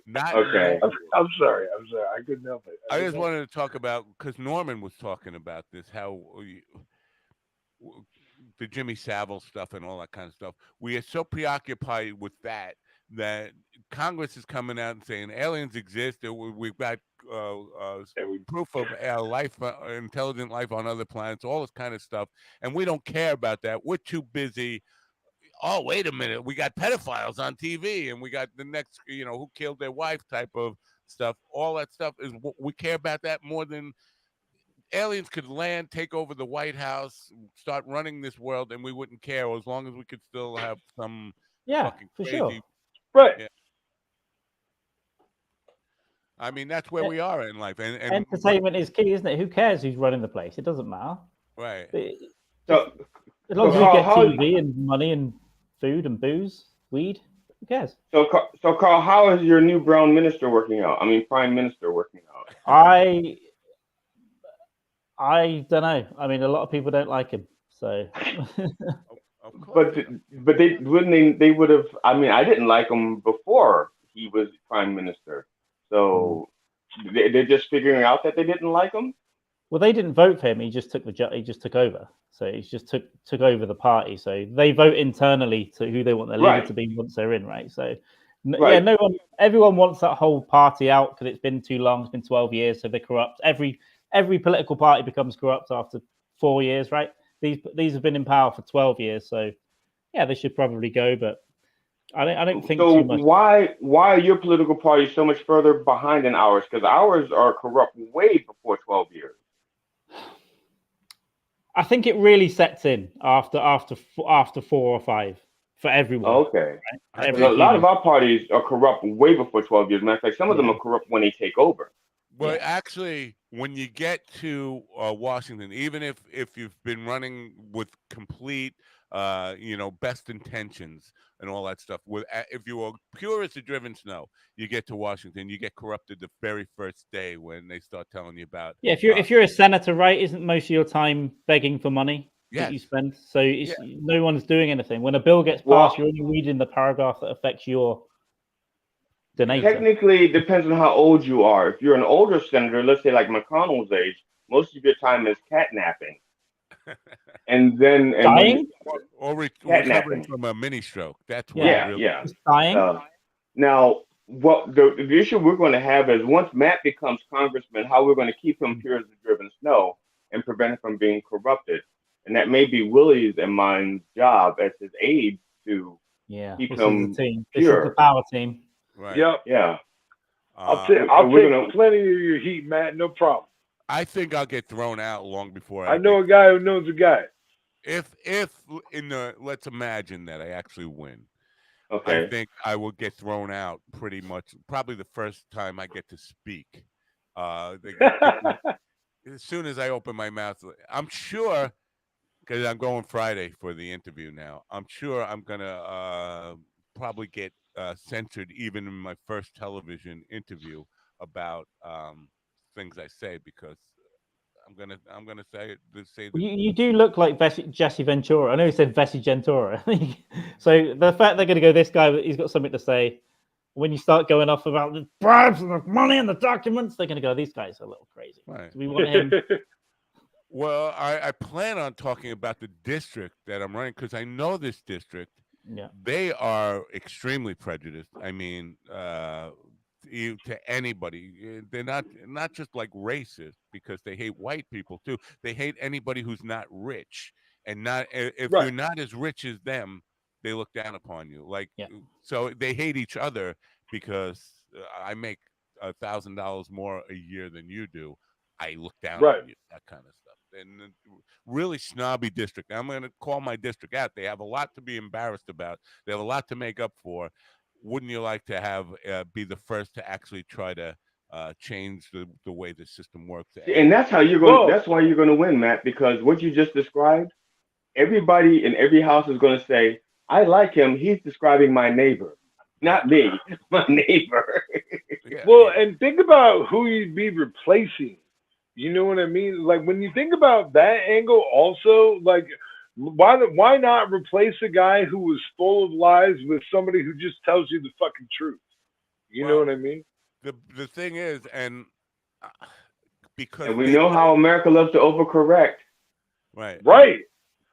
Not okay. I'm sorry. I couldn't help it. I just wanted to talk about, because Norman was talking about this, how the Jimmy Savile stuff and all that kind of stuff. We are so preoccupied with that Congress is coming out and saying aliens exist. We've got proof of life, intelligent life on other planets, all this kind of stuff, and we don't care about that. We're too busy. Oh, wait a minute. We got pedophiles on TV, and we got the next, who killed their wife type of stuff. All that stuff is we care about that more than aliens could land, take over the White House, start running this world, and we wouldn't care as long as we could still have some fucking crazy. Sure. Right. Yeah. I mean, that's where we are in life. And entertainment is key, isn't it? Who cares who's running the place? It doesn't matter. Right. So, as long as we get TV and money and food and booze, weed, who cares? So Carl, how is your new brown minister working out? I mean, prime minister working out? I don't know. I mean, a lot of people don't like him, so. But they would have. I mean, I didn't like him before he was prime minister. So they're just figuring out that they didn't like him. Well, they didn't vote for him. He just took over. So he just took over the party. So they vote internally to who they want their leader to be once they're in, right? So Yeah, no one. Everyone wants that whole party out because it's been too long. It's been 12 years, so they're corrupt. Every political party becomes corrupt after 4 years, right? These have been in power for 12 years, so yeah, they should probably go. But I don't think So too much. why are your political parties so much further behind than ours? Because ours are corrupt way before 12 years. I think it really sets in after 4 or 5 for everyone. Okay. Right? A lot of our parties are corrupt way before 12 years. Matter of fact, some of them Yeah. are corrupt when they take over. Well, Yeah. actually, when you get to Washington, even if you've been running with complete, best intentions and all that stuff, if you are pure as the driven snow, you get to Washington, you get corrupted the very first day when they start telling you about. Yeah, if you're a senator, right, isn't most of your time begging for money that you Yes. spend? So no one's doing anything. When a bill gets passed, you're only reading the paragraph that affects your donator. Technically, it depends on how old you are. If you're an older senator, let's say like McConnell's age, most of your time is catnapping. And then Dying? Recovering from a mini stroke. That's what Just dying. Now, what the issue we're going to have is once Matt becomes congressman, how we're going to keep him pure as the driven snow and prevent him from being corrupted. And that may be Willie's and mine's job as his aide to keep him team. pure. This is the power team. Right. Yep. Yeah. I'll take plenty of your heat, Matt. No problem. I think I'll get thrown out long before I know a guy who knows a guy. If let's imagine that I actually win. Okay. I think I will get thrown out pretty much. Probably the first time I get to speak. As soon as I open my mouth, I'm sure, because I'm going Friday for the interview now. I'm sure I'm gonna probably get censored even in my first television interview about things I say, because I'm gonna say that you do look like Jesse Ventura. I know he said Vessi Gentura. So the fact they're going to go, this guy, he's got something to say. When you start going off about the bribes and the money and the documents, they're going to go, these guys are a little crazy. Right. So we want him. Well, I plan on talking about the district that I'm running, because I know this district. Yeah. They are extremely prejudiced. I mean, to anybody. They're not just like racist because they hate white people too. They hate anybody who's not rich, and not if you're not as rich as them, they look down upon you. So they hate each other because I make $1,000 more a year than you do. I look down on you, that kind of stuff. And really snobby district. I'm going to call my district out. They have a lot to be embarrassed about. They have a lot to make up for. Wouldn't you like to have be the first to actually try to change the way the system works? And that's how you're going. That's why you're going to win, Matt. Because what you just described, everybody in every house is going to say, "I like him. He's describing my neighbor, not me, my neighbor." Well, and think about who you'd be replacing. You know what I mean? Like when you think about that angle, also, like why not replace a guy who was full of lies with somebody who just tells you the fucking truth? You know what I mean? The thing is, and because we know how America loves to overcorrect. Right. Right.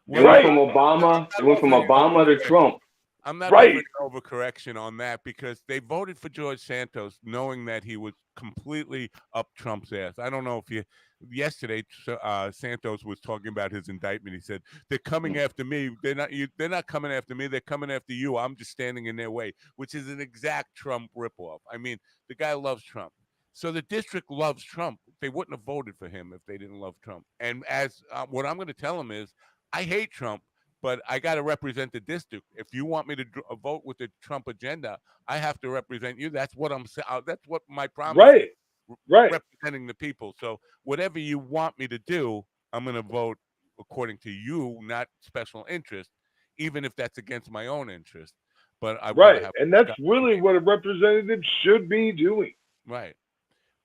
It went from Obama. It went from Obama to Trump. I'm not having an overcorrection on that, because they voted for George Santos knowing that he was completely up Trump's ass. I don't know if yesterday Santos was talking about his indictment. He said, "They're coming after me. They're not coming after me. They're coming after you. I'm just standing in their way," which is an exact Trump ripoff. I mean, the guy loves Trump. So the district loves Trump. They wouldn't have voted for him if they didn't love Trump. And as what I'm going to tell them is, I hate Trump, but I got to represent the district. If you want me to vote with the Trump agenda, I have to represent you. That's what I'm saying. That's what my promise is. Representing the people. So whatever you want me to do, I'm going to vote according to you, not special interest, even if that's against my own interest. But I want to have and that's really what a representative should be doing. Right.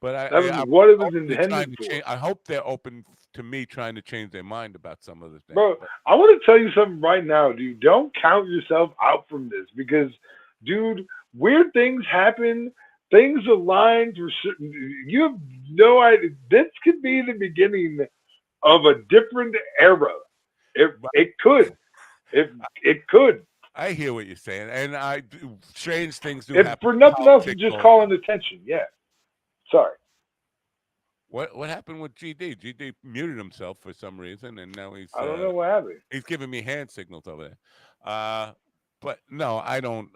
But that was what it was intended for. I hope they're open to me trying to change their mind about some of the things. Bro, I want to tell you something right now, dude. Don't count yourself out from this, because, dude, weird things happen. Things align for certain. You have no idea. This could be the beginning of a different era. It could. It could. I hear what you're saying, and strange things do If happen. for nothing else, it's Politics just all calling around. attention. Yeah. Sorry. What happened with GD? GD muted himself for some reason, and now I don't know what happened. he's giving me hand signals over there. But no, I don't.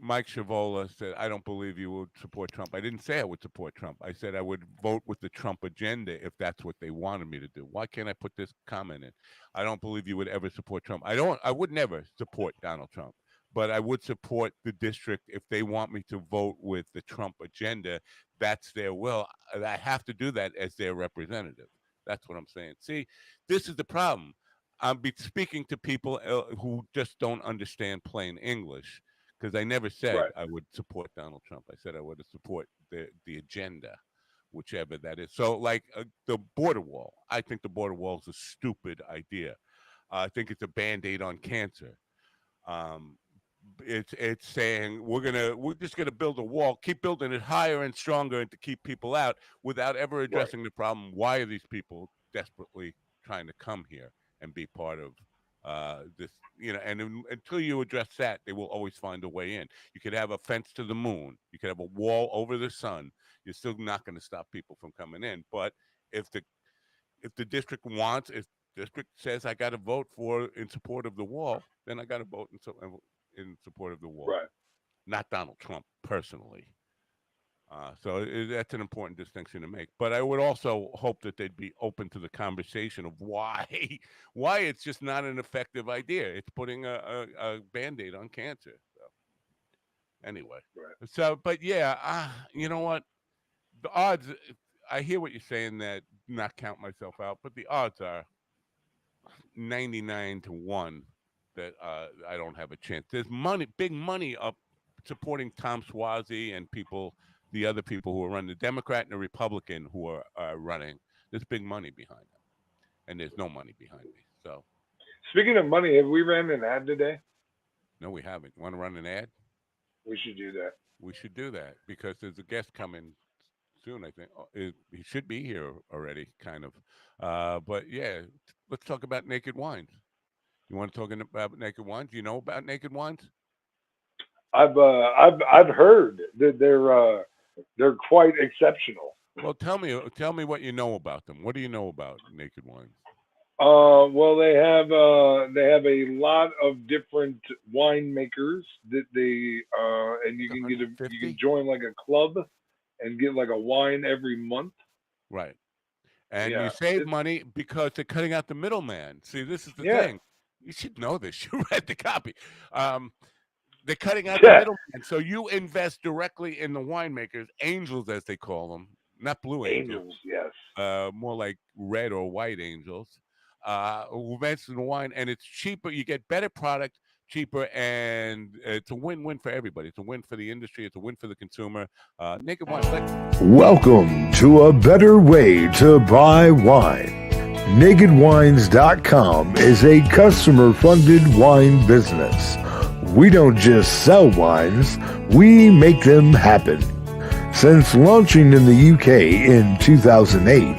Mike Shavola said, I don't believe you would support Trump. I didn't say I would support Trump. I said I would vote with the Trump agenda if that's what they wanted me to do. Why can't I put this comment in? I don't believe you would ever support Trump. I would never support Donald Trump, but I would support the district if they want me to vote with the Trump agenda. That's their will. I have to do that as their representative. That's what I'm saying. See, this is the problem. I'm speaking to people who just don't understand plain English. Because I never said Right. I would support Donald Trump. I said I would support the agenda, whichever that is. So, like the border wall, I think the border wall is a stupid idea. I think it's a Band-Aid on cancer. Um, it's saying we're just gonna build a wall, keep building it higher and stronger, and to keep people out without ever addressing the problem. Why are these people desperately trying to come here and be part of this? And until you address that, they will always find a way in. You could have a fence to the moon, you could have a wall over the sun. You're still not going to stop people from coming in. But if the district wants, if district says I got to vote in support of the wall, then I got to vote in support of the wall. Right. Not Donald Trump personally. So that's an important distinction to make. But I would also hope that they'd be open to the conversation of why it's just not an effective idea. It's putting a Band-Aid on cancer. So anyway, Right. So but yeah, you know what? The odds. I hear what you're saying, that not count myself out, but the odds are 99-1 that I don't have a chance. There's big money up supporting Tom Suozzi and the other people who are running, the Democrat and the Republican who are running. There's big money behind them, and there's no money behind me. So, speaking of money, have we ran an ad today? No, we haven't. Want to run an ad? We should do that. We should do that because there's a guest coming soon. I think he should be here already, kind of. But yeah, let's talk about Naked Wines. You want to talk about Naked Wines? Do you know about Naked Wines? I've heard that they're quite exceptional. Well, tell me what you know about them. What do you know about Naked Wines? Well, they have a lot of different winemakers that and you can join like a club and get like a wine every month. Right. And you save money because they're cutting out the middleman. See, this is the thing. You should know this. You read the copy. They're cutting out the middleman. So you invest directly in the winemakers, angels as they call them, not blue angels. Yes. More like red or white angels. Who invest in the wine, and it's cheaper. You get better product, cheaper, and it's a win-win for everybody. It's a win for the industry. It's a win for the consumer. Naked Wine. Welcome to a better way to buy wine. NakedWines.com is a customer-funded wine business. We don't just sell wines, we make them happen. Since launching in the UK in 2008,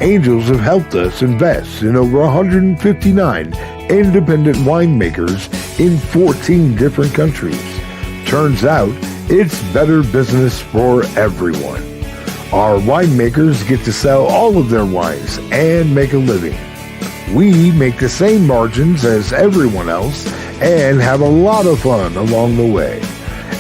Angels have helped us invest in over 159 independent winemakers in 14 different countries. Turns out, it's better business for everyone. Our winemakers get to sell all of their wines and make a living. We make the same margins as everyone else and have a lot of fun along the way.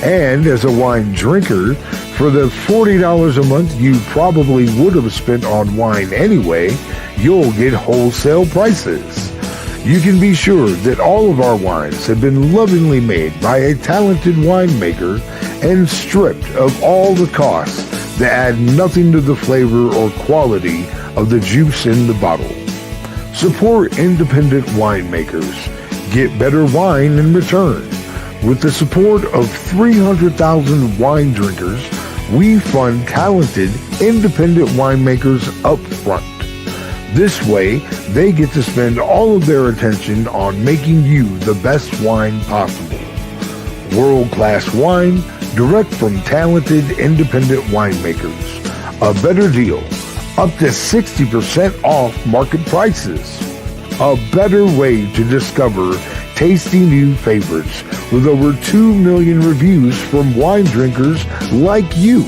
And as a wine drinker, for the $40 a month you probably would have spent on wine anyway, you'll get wholesale prices. You can be sure that all of our wines have been lovingly made by a talented winemaker and stripped of all the costs that add nothing to the flavor or quality of the juice in the bottle. Support independent winemakers. Get better wine in return. With the support of 300,000 wine drinkers, we fund talented, independent winemakers up front. This way, they get to spend all of their attention on making you the best wine possible. World-class wine, direct from talented, independent winemakers. A better deal, up to 60% off market prices. a better way to discover tasty new favorites with over 2 million reviews from wine drinkers like you.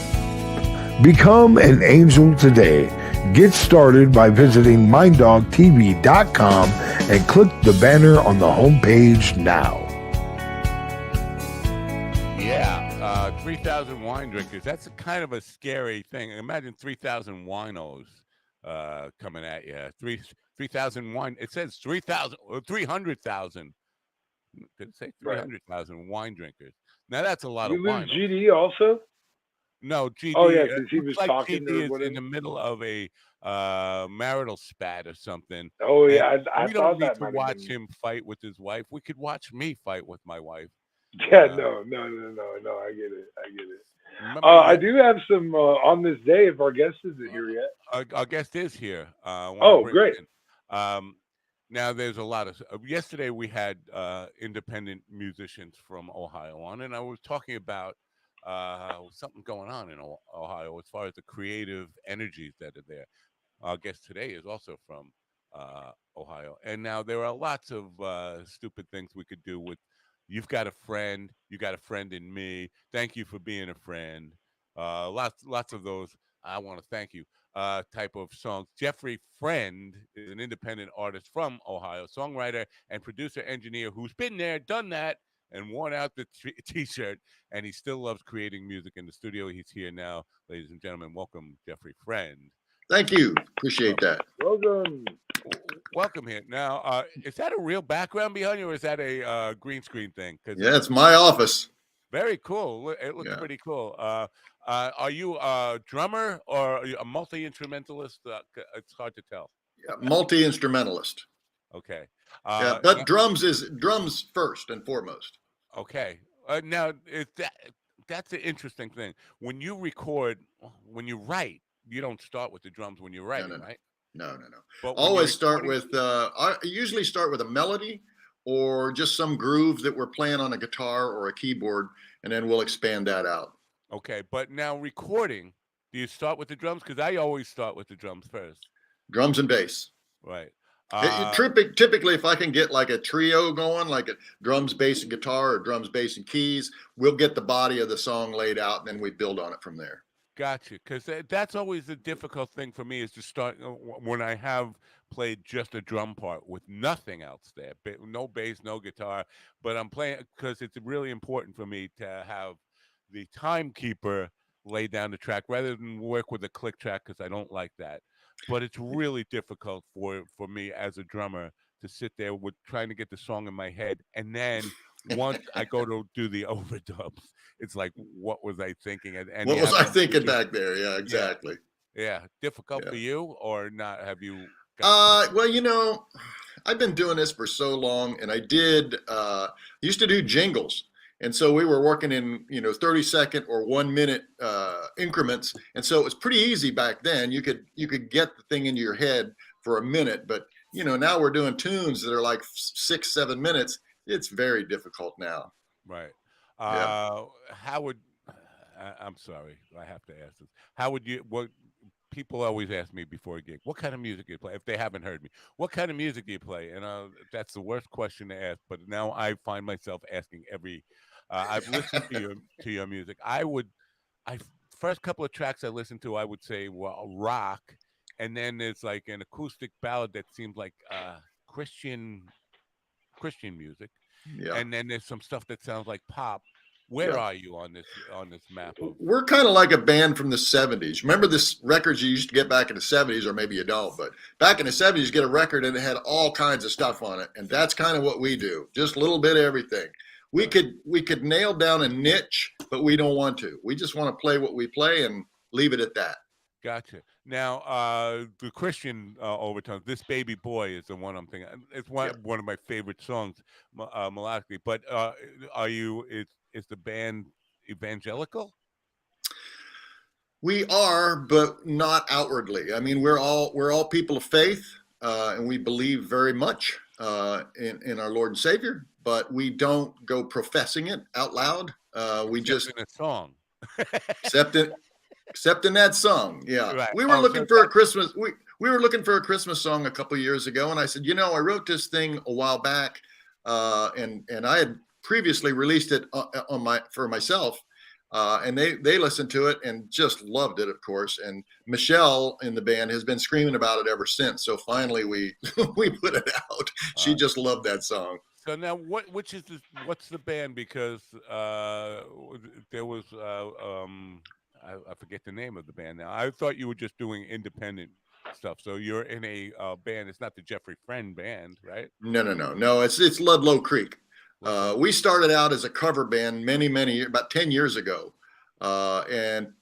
Become an angel today. Get started by visiting minddogtv.com and click the banner on the homepage now. 3,000 wine drinkers. That's a kind of a scary thing. Imagine 3,000 winos coming at you. 3,000 wine. It says 3,000 or 300,000. Did it say 300,000 wine drinkers? Now that's a lot of wine. GD also? No, GD. Oh yeah, because he was like talking GD to is in the middle of a marital spat or something. Oh yeah, I we thought don't need that to might watch have been... him fight with his wife. We could watch me fight with my wife. Yeah, no. I get it. Remember, I do have some on this day if our guest isn't here yet. Our guest is here. Great. Now there's a lot of. Yesterday we had independent musicians from Ohio on, and I was talking about something going on in Ohio as far as the creative energies that are there. Our guest today is also from Ohio, and now there are lots of stupid things we could do with. You've got a friend. You got a friend in me. Thank you for being a friend. Lots of those. I want to thank you. Type of songs. Jeffrey Friend is an independent artist from Ohio, songwriter and producer engineer who's been there, done that, and worn out the t-shirt, and he still loves creating music in the studio. He's here now, ladies and gentlemen. Welcome, Jeffrey Friend. Thank you. Appreciate that. Welcome here. Now, is that a real background behind you, or is that a green screen thing? Yeah, it's my office. Very cool. It looks pretty cool. Are you a drummer or are you a multi-instrumentalist? It's hard to tell. Yeah, multi-instrumentalist. Okay. But drums first and foremost. Okay. Now, that's an interesting thing. When you write, you don't start with the drums when you're writing, right? No. But always start with, I usually start with a melody or just some groove that we're playing on a guitar or a keyboard, and then we'll expand that out. Okay, but now recording, do you start with the drums? Because I always start with the drums first. Drums and bass. Right. Typically, if I can get like a trio going, like a drums, bass, and guitar, or drums, bass, and keys, we'll get the body of the song laid out, and then we build on it from there. Gotcha. Because that's always the difficult thing for me is to start when I have played just a drum part with nothing else there, no bass, no guitar, but I'm playing because it's really important for me to have the timekeeper lay down the track rather than work with a click track because I don't like that. But it's really difficult for me as a drummer to sit there with trying to get the song in my head, and then once I go to do the overdubs, it's like, what was I thinking? And what was I thinking back there? Yeah, exactly. Yeah. Difficult for you or not? Have you? Well, I've been doing this for so long, and I used to do jingles. And so we were working in, 30-second or 1 minute increments. And so it was pretty easy back then. You could get the thing into your head for a minute, but now we're doing tunes that are like 6-7 minutes. It's very difficult now. Right. Yeah. I'm sorry, I have to ask this. What people always ask me before a gig, what kind of music do you play? If they haven't heard me, what kind of music do you play? And that's the worst question to ask, but now I find myself asking I've listened to your music. First couple of tracks I listened to, I would say, well, rock, and then there's like an acoustic ballad that seems like Christian music, and then there's some stuff that sounds like pop. Where are you on this map? We're kind of like a band from the 70s. Remember this records you used to get back in the 70s, or maybe you don't, but back in the 70s, you get a record and it had all kinds of stuff on it, and that's kind of what we do. Just a little bit of everything. We could nail down a niche, but we don't want to. We just want to play what we play and leave it at that. Gotcha. Now, the Christian overtones, "This Baby Boy" is the one I'm thinking. It's one of my favorite songs melodically. But is the band evangelical? We are, but not outwardly. I mean, we're all people of faith, and we believe very much in our Lord and Savior. But we don't go professing it out loud. We just in a song, except in that song. Yeah, right. We were looking for a Christmas. we were looking for a Christmas song a couple of years ago, and I said, I wrote this thing a while back, and I had previously released it for myself, and they listened to it and just loved it, of course. And Michelle in the band has been screaming about it ever since. So finally, we we put it out. She just loved that song. So now, what's the band? Because there was I forget the name of the band now. I thought you were just doing independent stuff. So you're in a band. It's not the Jeffrey Friend band, right? No. It's Ludlow Creek. We started out as a cover band many about 10 years ago, and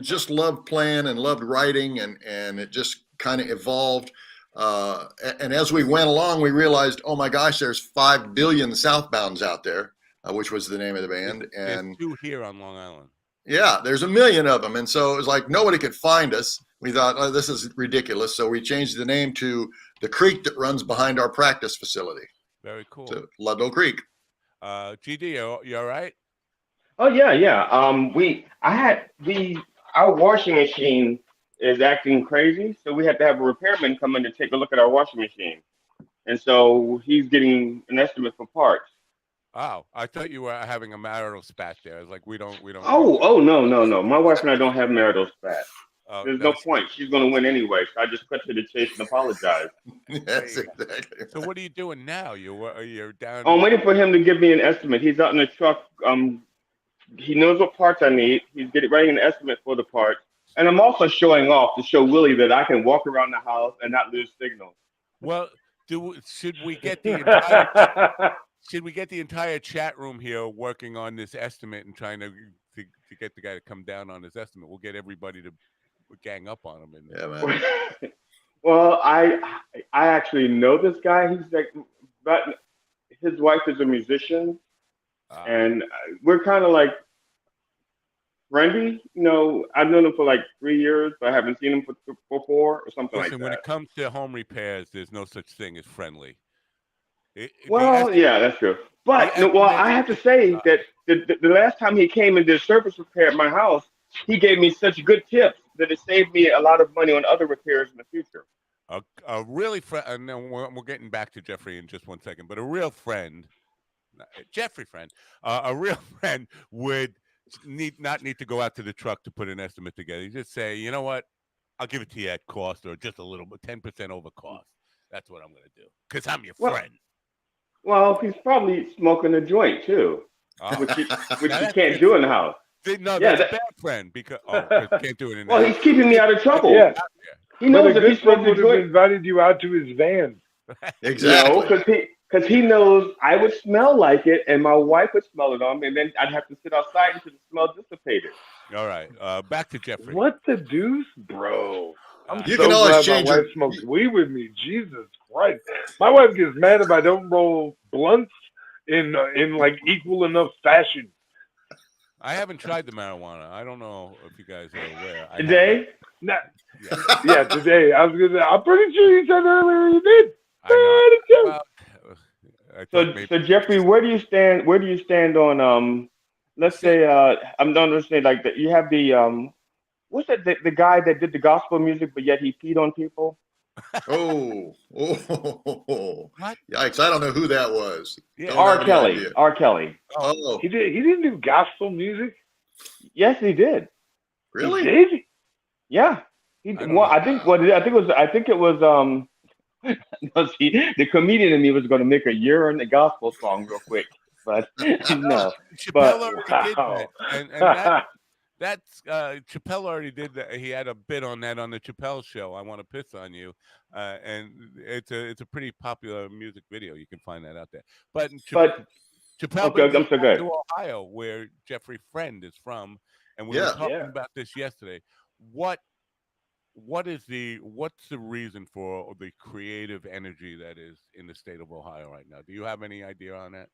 just loved playing and loved writing, and it just kind of evolved. And as we went along, we realized, oh my gosh, there's 5 billion Southbounds out there, which was the name of the band. And there's 2 here on Long Island. Yeah, there's 1 million of them. And so it was like nobody could find us. We thought, oh, this is ridiculous. So we changed the name to the creek that runs behind our practice facility. Very cool. So Ludlow Creek. GD, you all right? Oh yeah. Our washing machine is acting crazy, so we had to have a repairman come in to take a look at our washing machine, and so he's getting an estimate for parts. Wow, I thought you were having a marital spat there. I was like, we don't. Oh no. My wife and I don't have marital spat. There's no point. She's going to win anyway. So I just cut to the chase and apologize. Yes, exactly. So what are you doing now? You're down. I'm waiting for him to give me an estimate. He's out in the truck. He knows what parts I need. He's writing an estimate for the parts. And I'm also showing off to show Willie that I can walk around the house and not lose signal. Well, should we get the entire chat room here working on this estimate and trying to get the guy to come down on his estimate? We'll get everybody to gang up on him. Yeah, man. Well, I actually know this guy. He's like, but his wife is a musician, and we're kind of like friendly. I've known him for like 3 years, but I haven't seen him for 4 or something like that. When it comes to home repairs, there's no such thing as friendly. Yeah, that's true. But I have to say that the last time he came and did service repair at my house, he gave me such good tips that it saved me a lot of money on other repairs in the future. A really friend, and then we're getting back to Jeffrey in just 1 second, but a real friend, Jeffrey friend, a real friend would not need to go out to the truck to put an estimate together. You just say, you know what, I'll give it to you at cost or just a little bit, 10% over cost. That's what I'm going to do because I'm your friend. Well, he's probably smoking a joint too, which you can't do in the house. No, that's a bad friend because can't do it in. Well, he's keeping me out of trouble. Yeah, he knows if he smoked a would have joint. invited you out to his van. Exactly. Because he knows I would smell like it, and my wife would smell it on me, and then I'd have to sit outside until the smell dissipated. All right, back to Jeffrey. What the deuce, bro? I'm you so can always glad change my wife smokes weed with me. Jesus Christ, my wife gets mad if I don't roll blunts in like equal enough fashion. I haven't tried the marijuana. I don't know if you guys are aware. Today? Yeah, today. I was gonna say. I'm pretty sure you said earlier you did. So Jeffrey, where do you stand? Where do you stand on let's say I'm not understanding like that. You have the what's that? The guy that did the gospel music, but yet he peed on people. Oh, what? Yikes! I don't know who that was. Yeah. R. Kelly. Oh, He didn't do gospel music. Yes, he did. really? He did? Yeah. I think it was no, see, the comedian in me was going to make a urine a gospel song real quick, but no. Chappelle already did that, and that's Chappelle already did that. He had a bit on that on the Chappelle show. I Want to Piss on You, and it's a pretty popular music video. You can find that out there. But Chappelle I'm so good. To Ohio, where Jeffrey Friend is from, and we were talking about this yesterday. What's the reason for the creative energy that is in the state of Ohio right now? Do you have any idea on that?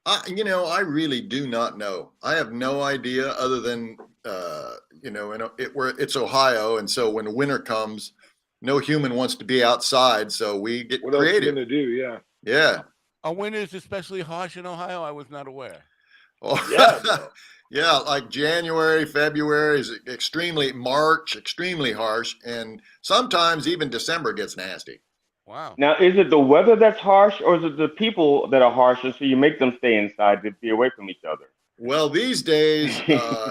I really do not know. I have no idea other than, it's Ohio. And so when the winter comes, no human wants to be outside. So we get creative. What else are you going to do? Yeah. Yeah. Are winters especially harsh in Ohio? I was not aware. Oh, yeah. Yeah, like January, February is extremely, March, extremely harsh. And sometimes even December gets nasty. Wow. Now, is it the weather that's harsh, or is it the people that are harsh, and so you make them stay inside to be away from each other? Well, these days,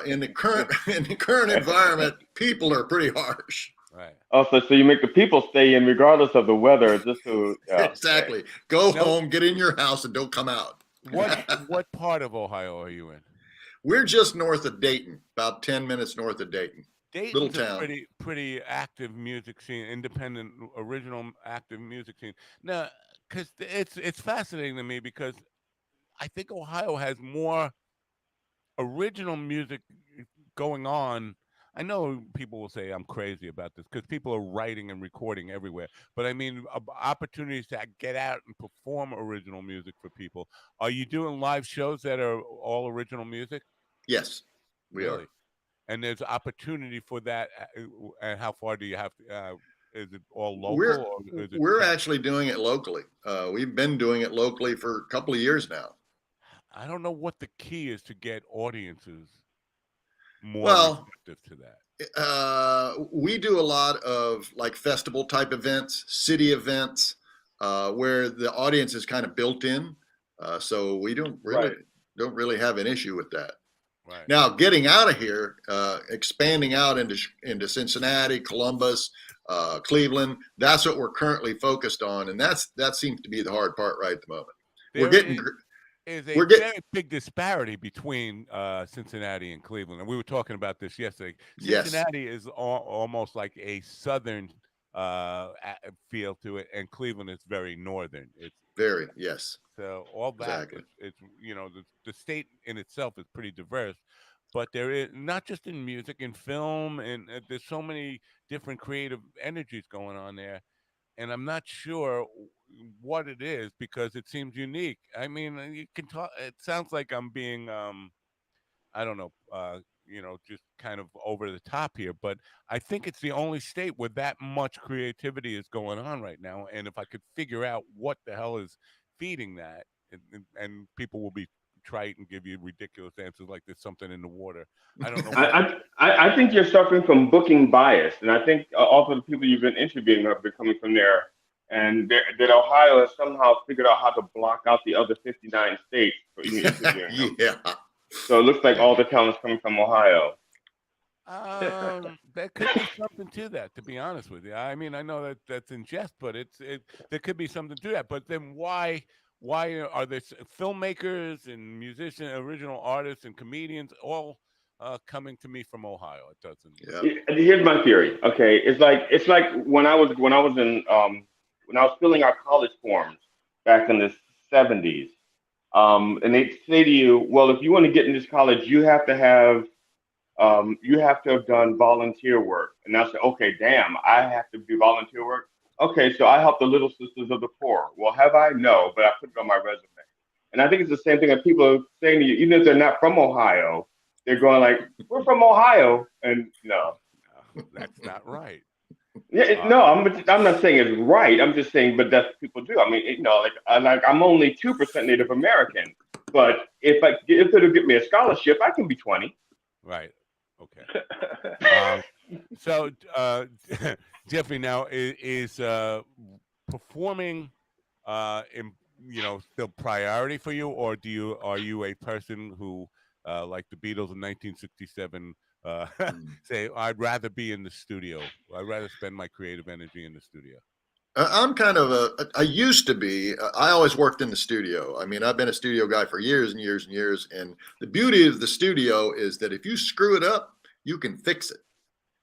in the current environment, people are pretty harsh. Right. Also, so you make the people stay in regardless of the weather, just to yeah. Okay. Exactly. Go Now, home, get in your house, and don't come out. what part of Ohio are you in? We're just north of Dayton, about 10 minutes north of Dayton. Little Dayton's a town. pretty active music scene, independent, original active music scene. Now, because it's fascinating to me because I think Ohio has more original music going on. I know people will say I'm crazy about this because people are writing and recording everywhere. But I mean, opportunities to get out and perform original music for people. Are you doing live shows that are all original music? Yes, we are. Really? And there's opportunity for that. And how far do you have to? Is it all local We're or is it? we're actually doing it locally. We've been doing it locally for a couple of years now. I don't know what the key is to get audiences more Well, receptive to that. we do a lot of like festival type events, city events, where the audience is kind of built in. So we Right. don't really have an issue with that. Right. Now, getting out of here, expanding out into Cincinnati, Columbus, Cleveland, that's what we're currently focused on, and that seems to be the hard part right at the moment. We're There getting is a we're getting very big disparity between Cincinnati and Cleveland, and we were talking about this yesterday. yes, Cincinnati is almost like a southern feel to it, and Cleveland is very northern. It's very yes, so all that exactly. it's the state in itself is pretty diverse, but there is not just in music, in film, and there's so many different creative energies going on there, and I'm not sure what it is because it seems unique. I mean, you can talk. It sounds like I'm being, I don't know, just kind of over the top here, but I think it's the only state where that much creativity is going on right now. And if I could figure out what the hell is feeding that, and people will be trite and give you ridiculous answers like there's something in the water. I don't know what. I think you're suffering from booking bias, and I think also the people you've been interviewing have been coming from there, and that Ohio has somehow figured out how to block out the other 59 states for you interviewing them. Yeah, So it looks like all the talent's coming from Ohio. There could be something to that, to be honest with you. I mean, I know that that's in jest, but there could be something to that. But then why are there filmmakers and musicians, original artists and comedians all coming to me from Ohio? It doesn't. yeah. Here's my theory. Okay, it's like when I was when I was filling out college forms back in the 70s. And they say to you, well, if you want to get in this college, you have to have done volunteer work. And I said, okay, damn, I have to do volunteer work. Okay, so I help the Little Sisters of the Poor. Well, have I? No, but I put it on my resume. And I think it's the same thing that people are saying to you, even if they're not from Ohio, they're going like, we're from Ohio. And no. No, that's not right. Yeah, no, I'm not saying it's right. I'm just saying, but that's what people do. I mean, like I'm only 2% Native American, but if it'll get me a scholarship, I can be 20. Right. Okay. So, Jeffrey, now is performing, in still priority for you, or are you a person who, like the Beatles in 1967, say I'd rather be in the studio. I'd rather spend my creative energy in the studio. I'm kind of I used to be, I always worked in the studio. I mean, I've been a studio guy for years and years and years. And the beauty of the studio is that if you screw it up, you can fix it.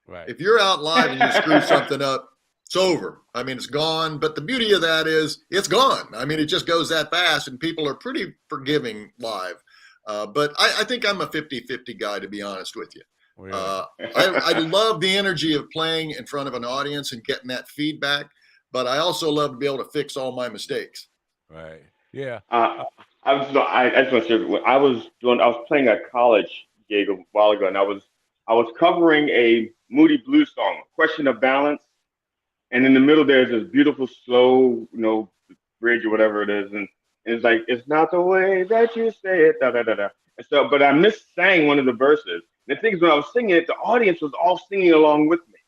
Right. If you're out live and you screw something up, it's over. I mean, it's gone. But the beauty of that is it's gone. I mean, it just goes that fast and people are pretty forgiving live. But I think I'm a 50-50 guy, to be honest with you. Really? I love the energy of playing in front of an audience and getting that feedback. But I also love to be able to fix all my mistakes. Right. Yeah. I just want to share. I was playing a college gig a while ago, and I was covering a Moody Blues song, "Question of Balance," and in the middle there's this beautiful slow, bridge or whatever it is, and it's like it's not the way that you say it, da da da da, So, but I sang one of the verses. The thing is, when I was singing it, the audience was all singing along with me,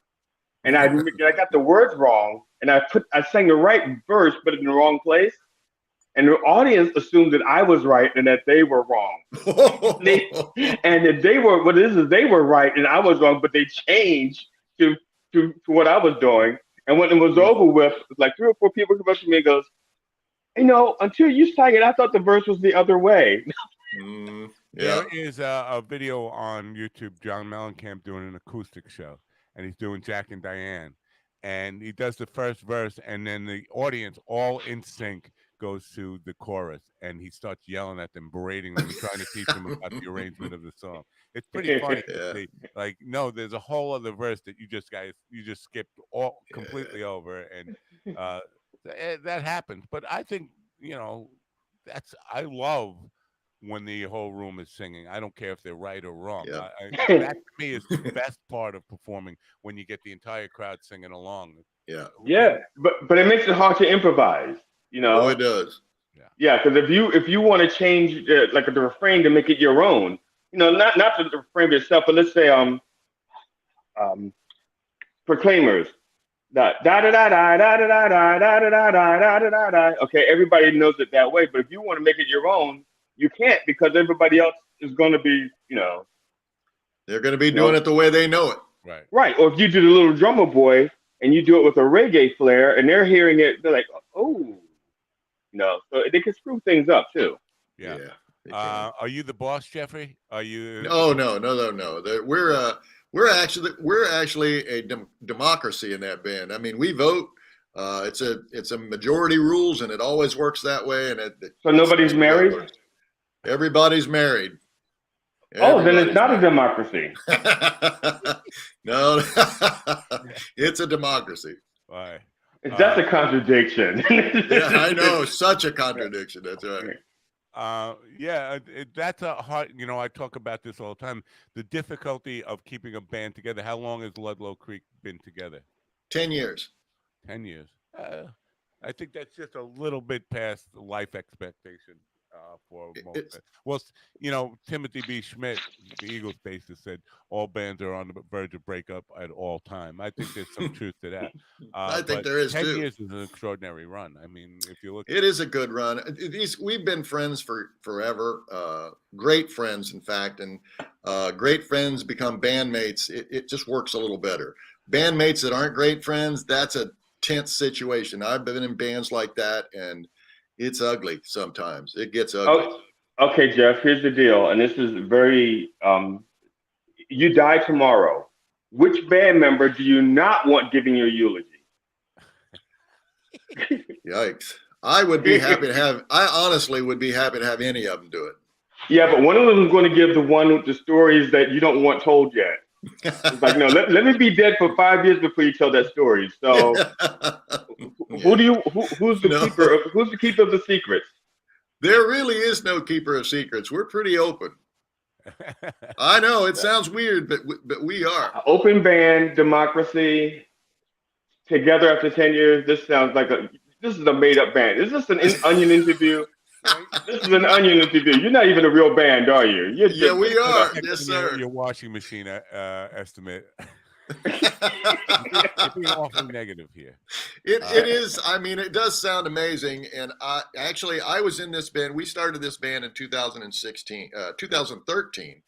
and I got the words wrong, and I sang the right verse, but in the wrong place, and the audience assumed that I was right and that they were wrong. And that they were what it is they were right and I was wrong, but they changed to what I was doing. And when it was over with, like 3 or 4 people come up to me and goes, until you sang it, I thought the verse was the other way. Yeah. There is a video on YouTube, John Mellencamp doing an acoustic show, and he's doing Jack and Diane. And he does the first verse, and then the audience, all in sync, goes to the chorus, and he starts yelling at them, berating them, and trying to teach them about the arrangement of the song. It's pretty funny to see. Like, no, there's a whole other verse that you just skipped all completely over, and that happens. But I think I love when the whole room is singing. I don't care if they're right or wrong. Yeah. That to me is the best part of performing, when you get the entire crowd singing along. Yeah. Yeah, but it makes it hard to improvise. Oh, it does. Yeah, because if you want to change like the refrain to make it your own, not the refrain itself, but let's say Proclaimers. Da da da da da da da da da da da da da da da. Okay, everybody knows it that way, but if you want to make it your own, you can't, because everybody else is going to be, they're going to be doing it the way they know it. Right. Right. Or if you do the Little Drummer Boy and you do it with a reggae flair, and they're hearing it, they're like, oh, so they can screw things up too. Yeah. Are you the boss, Jeffrey? Are you? Oh, no. We're actually a democracy in that band. I mean, we vote. It's a majority rules, and it always works that way. And so nobody's married. Everybody's married. Then it's not a democracy. No, it's a democracy. Why? That's a contradiction. Yeah, I know, such a contradiction. That's right. That's a hard. I talk about this all the time. The difficulty of keeping a band together. How long has Ludlow Creek been together? 10 years. 10 years. I think that's just a little bit past the life expectation for most. Well, Timothy B. Schmidt, the Eagles bassist, said all bands are on the verge of breakup at all time. I think there's some truth to that. I think there is 10 too. years is an extraordinary run. I mean, if you look, it is a good run. We've been friends for forever. Great friends, in fact, and great friends become bandmates. It just works a little better. Bandmates that aren't great friends, that's a tense situation. I've been in bands like that, and it's ugly sometimes. It gets ugly. Oh, okay, Jeff, here's the deal. And this is very, you die tomorrow. Which band member do you not want giving your eulogy? Yikes. I honestly would be happy to have any of them do it. Yeah, but one of them is going to give the one with the stories that you don't want told yet. It's like, no, let me be dead for 5 years before you tell that story. So who's the keeper of the secrets? There really is no keeper of secrets. We're pretty open. I know it sounds weird, but we are. Open band, democracy, together after 10 years. This sounds like this is a made up band. Is this an Onion interview? This is an Onion interview. You're not even a real band, are you? Yeah, we are. Yes, sir. Your washing machine estimate. You're being awfully negative here. It is. I mean, it does sound amazing. And I was in this band. We started this band in 2013.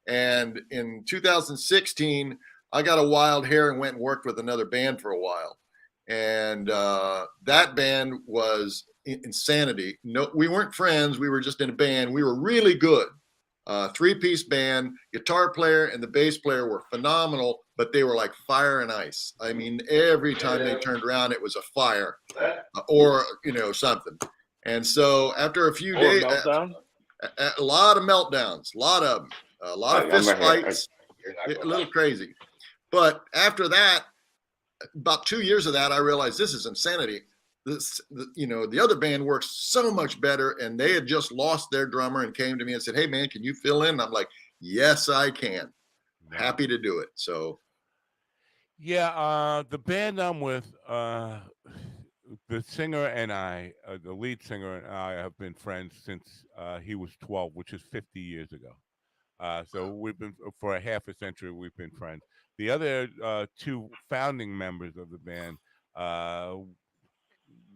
And in 2016, I got a wild hair and went and worked with another band for a while. And that band was insanity. No, we weren't friends. We were just in a band. We were really good. 3-piece band, guitar player and the bass player were phenomenal, but they were like fire and ice. I mean, every time they turned around, it was a fire or, something. And so after a few days, a lot of meltdowns, a lot of them, a lot of fist fights, a little crazy. But after that, about 2 years of that, I realized this is insanity. The other band works so much better, and they had just lost their drummer and came to me and said, "Hey man, can you fill in?" And I'm like, "Yes, I can. Happy to do it." So yeah, the band I'm with, the singer and I, the lead singer and I, have been friends since he was 12, which is 50 years ago. So we've been for a half a century. We've been friends. The other two founding members of the band, uh,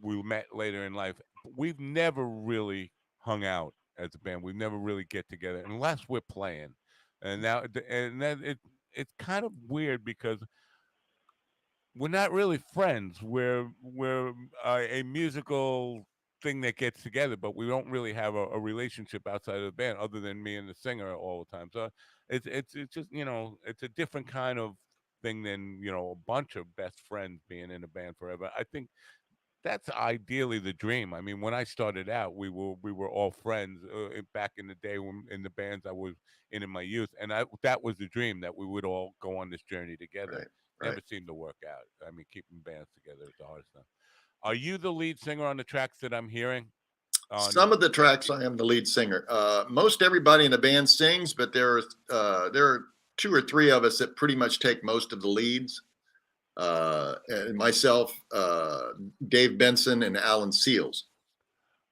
we met later in life. We've never really hung out as a band. We've never really get together unless we're playing. And now, and then it's kind of weird because we're not really friends. We're a musical thing that gets together, but we don't really have a relationship outside of the band, other than me and the singer all the time. So it's just it's a different kind of thing than a bunch of best friends being in a band forever. I think that's ideally the dream. I mean, when I started out, we were all friends back in the day when in the bands I was in my youth, and that was the dream that we would all go on this journey together. Right. Never Right. seemed to work out. I mean, keeping bands together is the hardest thing. Are you the lead singer on the tracks that I'm hearing? On Some of the tracks, I am the lead singer. Most everybody in the band sings, but there are two or three of us that pretty much take most of the leads. And myself, Dave Benson, and Alan Seals.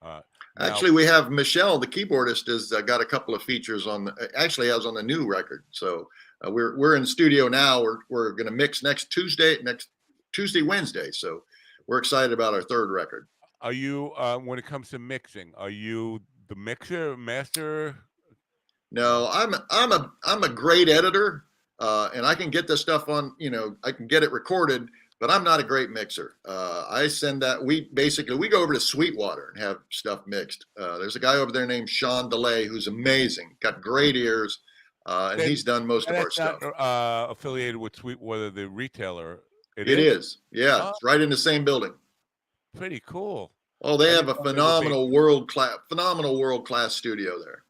now, Actually, we have Michelle, the keyboardist, has got a couple of features on. Actually, has on the new record. So we're in the studio now. We're going to mix next Tuesday, Wednesday. So we're excited about our third record. are you when it comes to mixing? Are you the mixer, master? No, I'm a great editor, and I can get this stuff on. I can get it recorded, but I'm not a great mixer. I send that. We go over to Sweetwater and have stuff mixed. There's a guy over there named Sean DeLay who's amazing, got great ears, and he's done most of our That's not stuff. affiliated with Sweetwater, the retailer. It is, yeah. Oh, It's right in the same building. pretty cool. Oh, they I have didn't a know they were phenomenal world class studio there.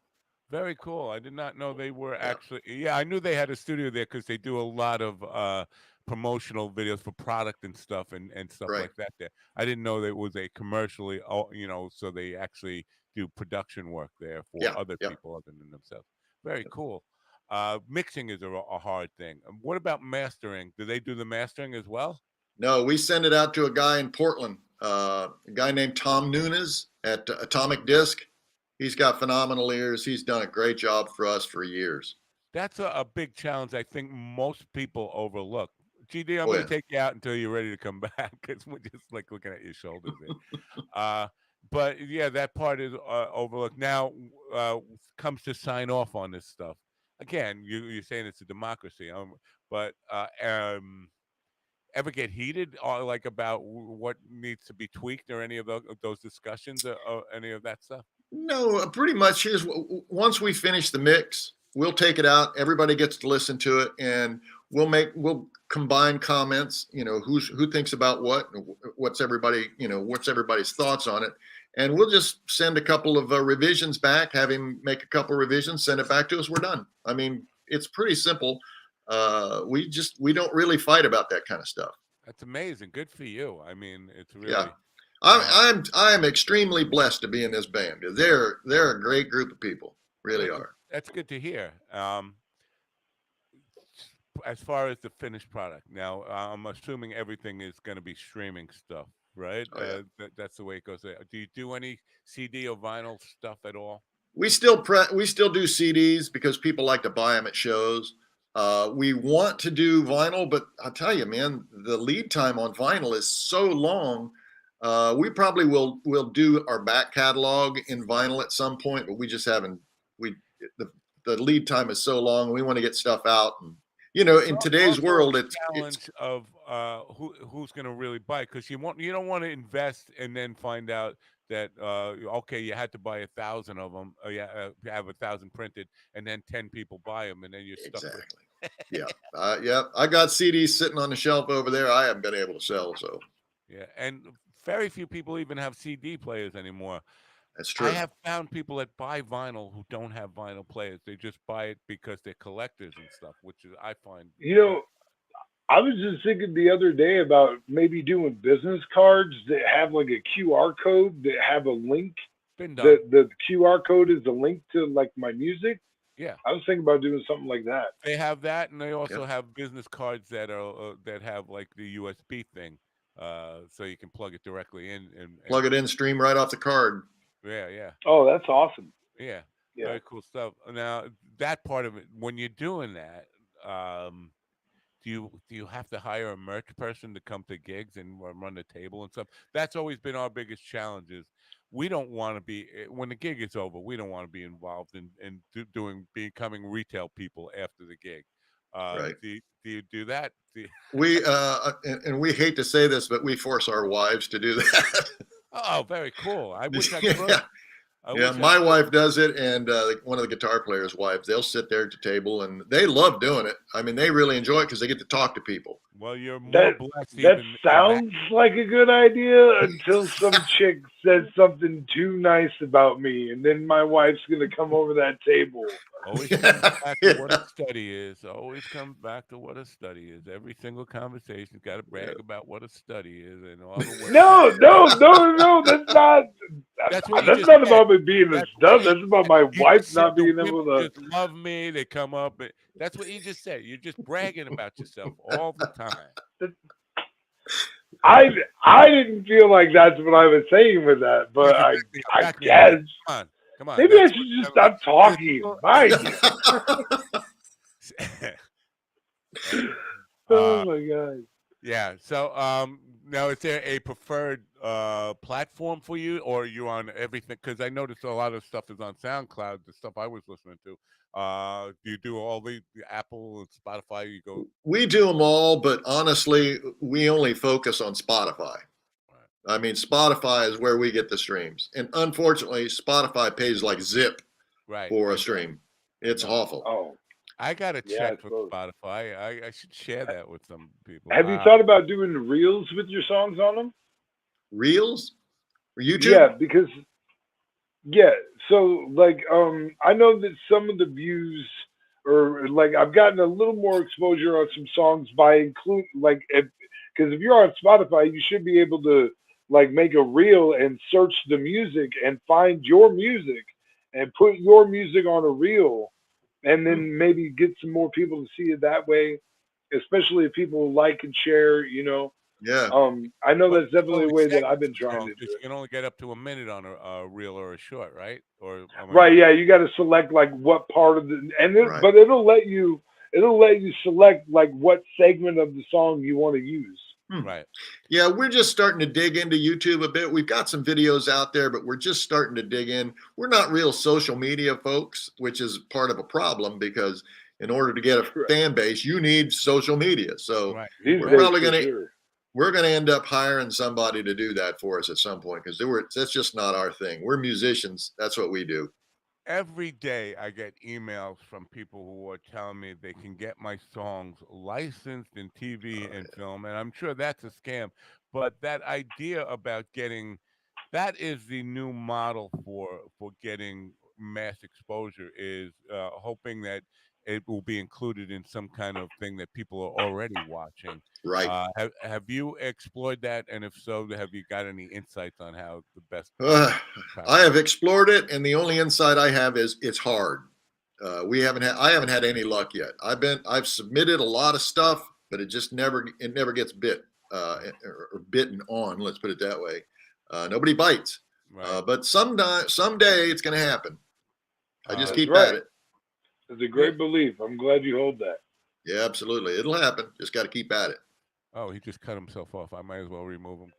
Very cool. I did not know they were actually. Yeah, I knew they had a studio there because they do a lot of promotional videos for product and stuff and stuff Right. like that. There, I didn't know that it was a commercially. So they actually do production work there for Yeah, other yeah. people other than themselves. Very cool. Mixing is a hard thing. What about mastering? Do they do the mastering as well? No, we send it out to a guy in Portland, a guy named Tom Nunes at Atomic Disc. He's got phenomenal ears. He's done a great job for us for years. That's a big challenge I think most people overlook. GD, I'm Oh, going yeah. to take you out until you're ready to come back because we're just like looking at your shoulders there. But yeah, that part is overlooked. Now, comes to sign off on this stuff. Again, you're saying it's a democracy, but ever get heated or like about what needs to be tweaked or any of those discussions or any of that stuff? No, pretty much. Once we finish the mix, we'll take it out. Everybody gets to listen to it, and we'll combine comments. Who thinks about what, and what's everybody's thoughts on it, and we'll just send a couple of revisions back. Have him make a couple revisions, send it back to us. We're done. I mean, it's pretty simple. We don't really fight about that kind of stuff. That's amazing. Good for you. I mean, it's really. Yeah. I'm extremely blessed to be in this band. They're a great group of people, really are. That's good to hear. As far as the finished product, now I'm assuming everything is going to be streaming stuff, right? Oh, yeah. That's the way it goes. Do you do any CD or vinyl stuff at all? We still do CDs because people like to buy them at shows. We want to do vinyl, but I'll tell you, man, the lead time on vinyl is so long. We probably will do our back catalog in vinyl at some point, but we just haven't. The lead time is so long. We want to get stuff out, and in today's world, it's challenge of who's going to really buy, because you don't want to invest and then find out that okay, you had to buy 1,000 of them, or you have 1,000 printed, and then 10 people buy them, and then you're stuck exactly. Yeah. I got CDs sitting on the shelf over there. I haven't been able to sell. So yeah, and very few people even have CD players anymore. that's true. I have found people that buy vinyl who don't have vinyl players. They just buy it because they're collectors and stuff, which is I find. I was just thinking the other day about maybe doing business cards that have like a QR code that have a link. Been done. The QR code is a link to like my music. Yeah, I was thinking about doing something like that. they have that, and they also have business cards that are that have like the USB thing, so you can plug it directly in and Plug it in, stream right off the card. yeah. Oh, that's awesome. Yeah, Yeah. very cool stuff. Now that part of it, when you're doing that, do you have to hire a merch person to come to gigs and run the table and stuff? That's always been our biggest challenge. Is we don't want to be when the gig is over. We don't want to be involved in becoming retail people after the gig. Right. Do you do that? We and we hate to say this, but we force our wives to do that. Oh, very cool. I wish I could. Yeah. Yeah, my wife does it, and one of the guitar players' wives, they'll sit there at the table, and they love doing it. I mean, they really enjoy it because they get to talk to people. Well, you're more That blessed. that sounds like a good idea until some chick says something too nice about me, and then my wife's gonna come over that table. Always comes back to what a study is. Always comes back to what a study is. Every single conversation's got to brag about what a study is and all the work. No, that's not. That's what That's not about me being a stud. That's about my wife not being able to just love me. They come up. That's what you just said. You're just bragging about yourself all the time. I didn't feel like that's what I was saying with that, but I guess. Come on. Maybe I should just stop talking. Mike. Oh my god. Yeah. So now is there a preferred platform for you, or are you on everything? Because I noticed a lot of stuff is on SoundCloud, the stuff I was listening to. Do you do all the Apple and Spotify? You go. We do them all, but honestly, we only focus on Spotify. I mean, Spotify is where we get the streams. And unfortunately, Spotify pays like zip for a stream. It's awful. Oh. I got to check for Spotify. I should share that with some people. Have you thought about doing reels with your songs on them? Reels? Or YouTube? Yeah, because so like I know that some of the views or like I've gotten a little more exposure on some songs by include like because if you're on Spotify, you should be able to like make a reel and search the music and find your music and put your music on a reel and then maybe get some more people to see it that way, especially if people like and share, you know. Yeah. I know that's definitely a way that I've been trying to do. You can only get up to a minute on a reel or a short, right? Or right, yeah, you got to select like what part of the but it'll let you select like what segment of the song you want to use. Right. Yeah, we're just starting to dig into YouTube a bit. We've got some videos out there, but we're just starting to dig in. We're not real social media folks, which is part of a problem because in order to get a fan base, you need social media. So we're probably we're going to end up hiring somebody to do that for us at some point because that's just not our thing. We're musicians. That's what we do. Every day I get emails from people who are telling me they can get my songs licensed in TV and film, and I'm sure that's a scam. But that idea about that is the new model for getting mass exposure is hoping that it will be included in some kind of thing that people are already watching. Right. Have you explored that? And if so, have you got any insights on how the best? I have explored it, and the only insight I have is it's hard. I haven't had any luck yet. I've submitted a lot of stuff, but it just never gets bit or bitten on. Let's put it that way. Nobody bites. Right. But someday it's going to happen. I just keep at it. It's a great belief. I'm glad you hold that. Yeah, absolutely. It'll happen. Just got to keep at it. Oh, he just cut himself off. I might as well remove him.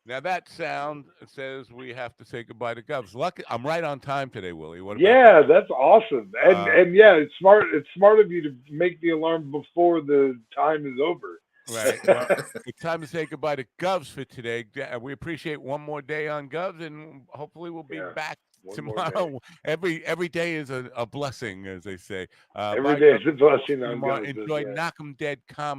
Now that sound says we have to say goodbye to Govs. Lucky, I'm right on time today, Willie. What about that's awesome. And yeah, it's smart. It's smart of you to make the alarm before the time is over. Right. Well, it's time to say goodbye to Govs for today. We appreciate one more day on Govs, and hopefully we'll be back tomorrow. Every day is a blessing, as they say. Every day is a blessing on Govs. Enjoy Knock 'em Dead comedy.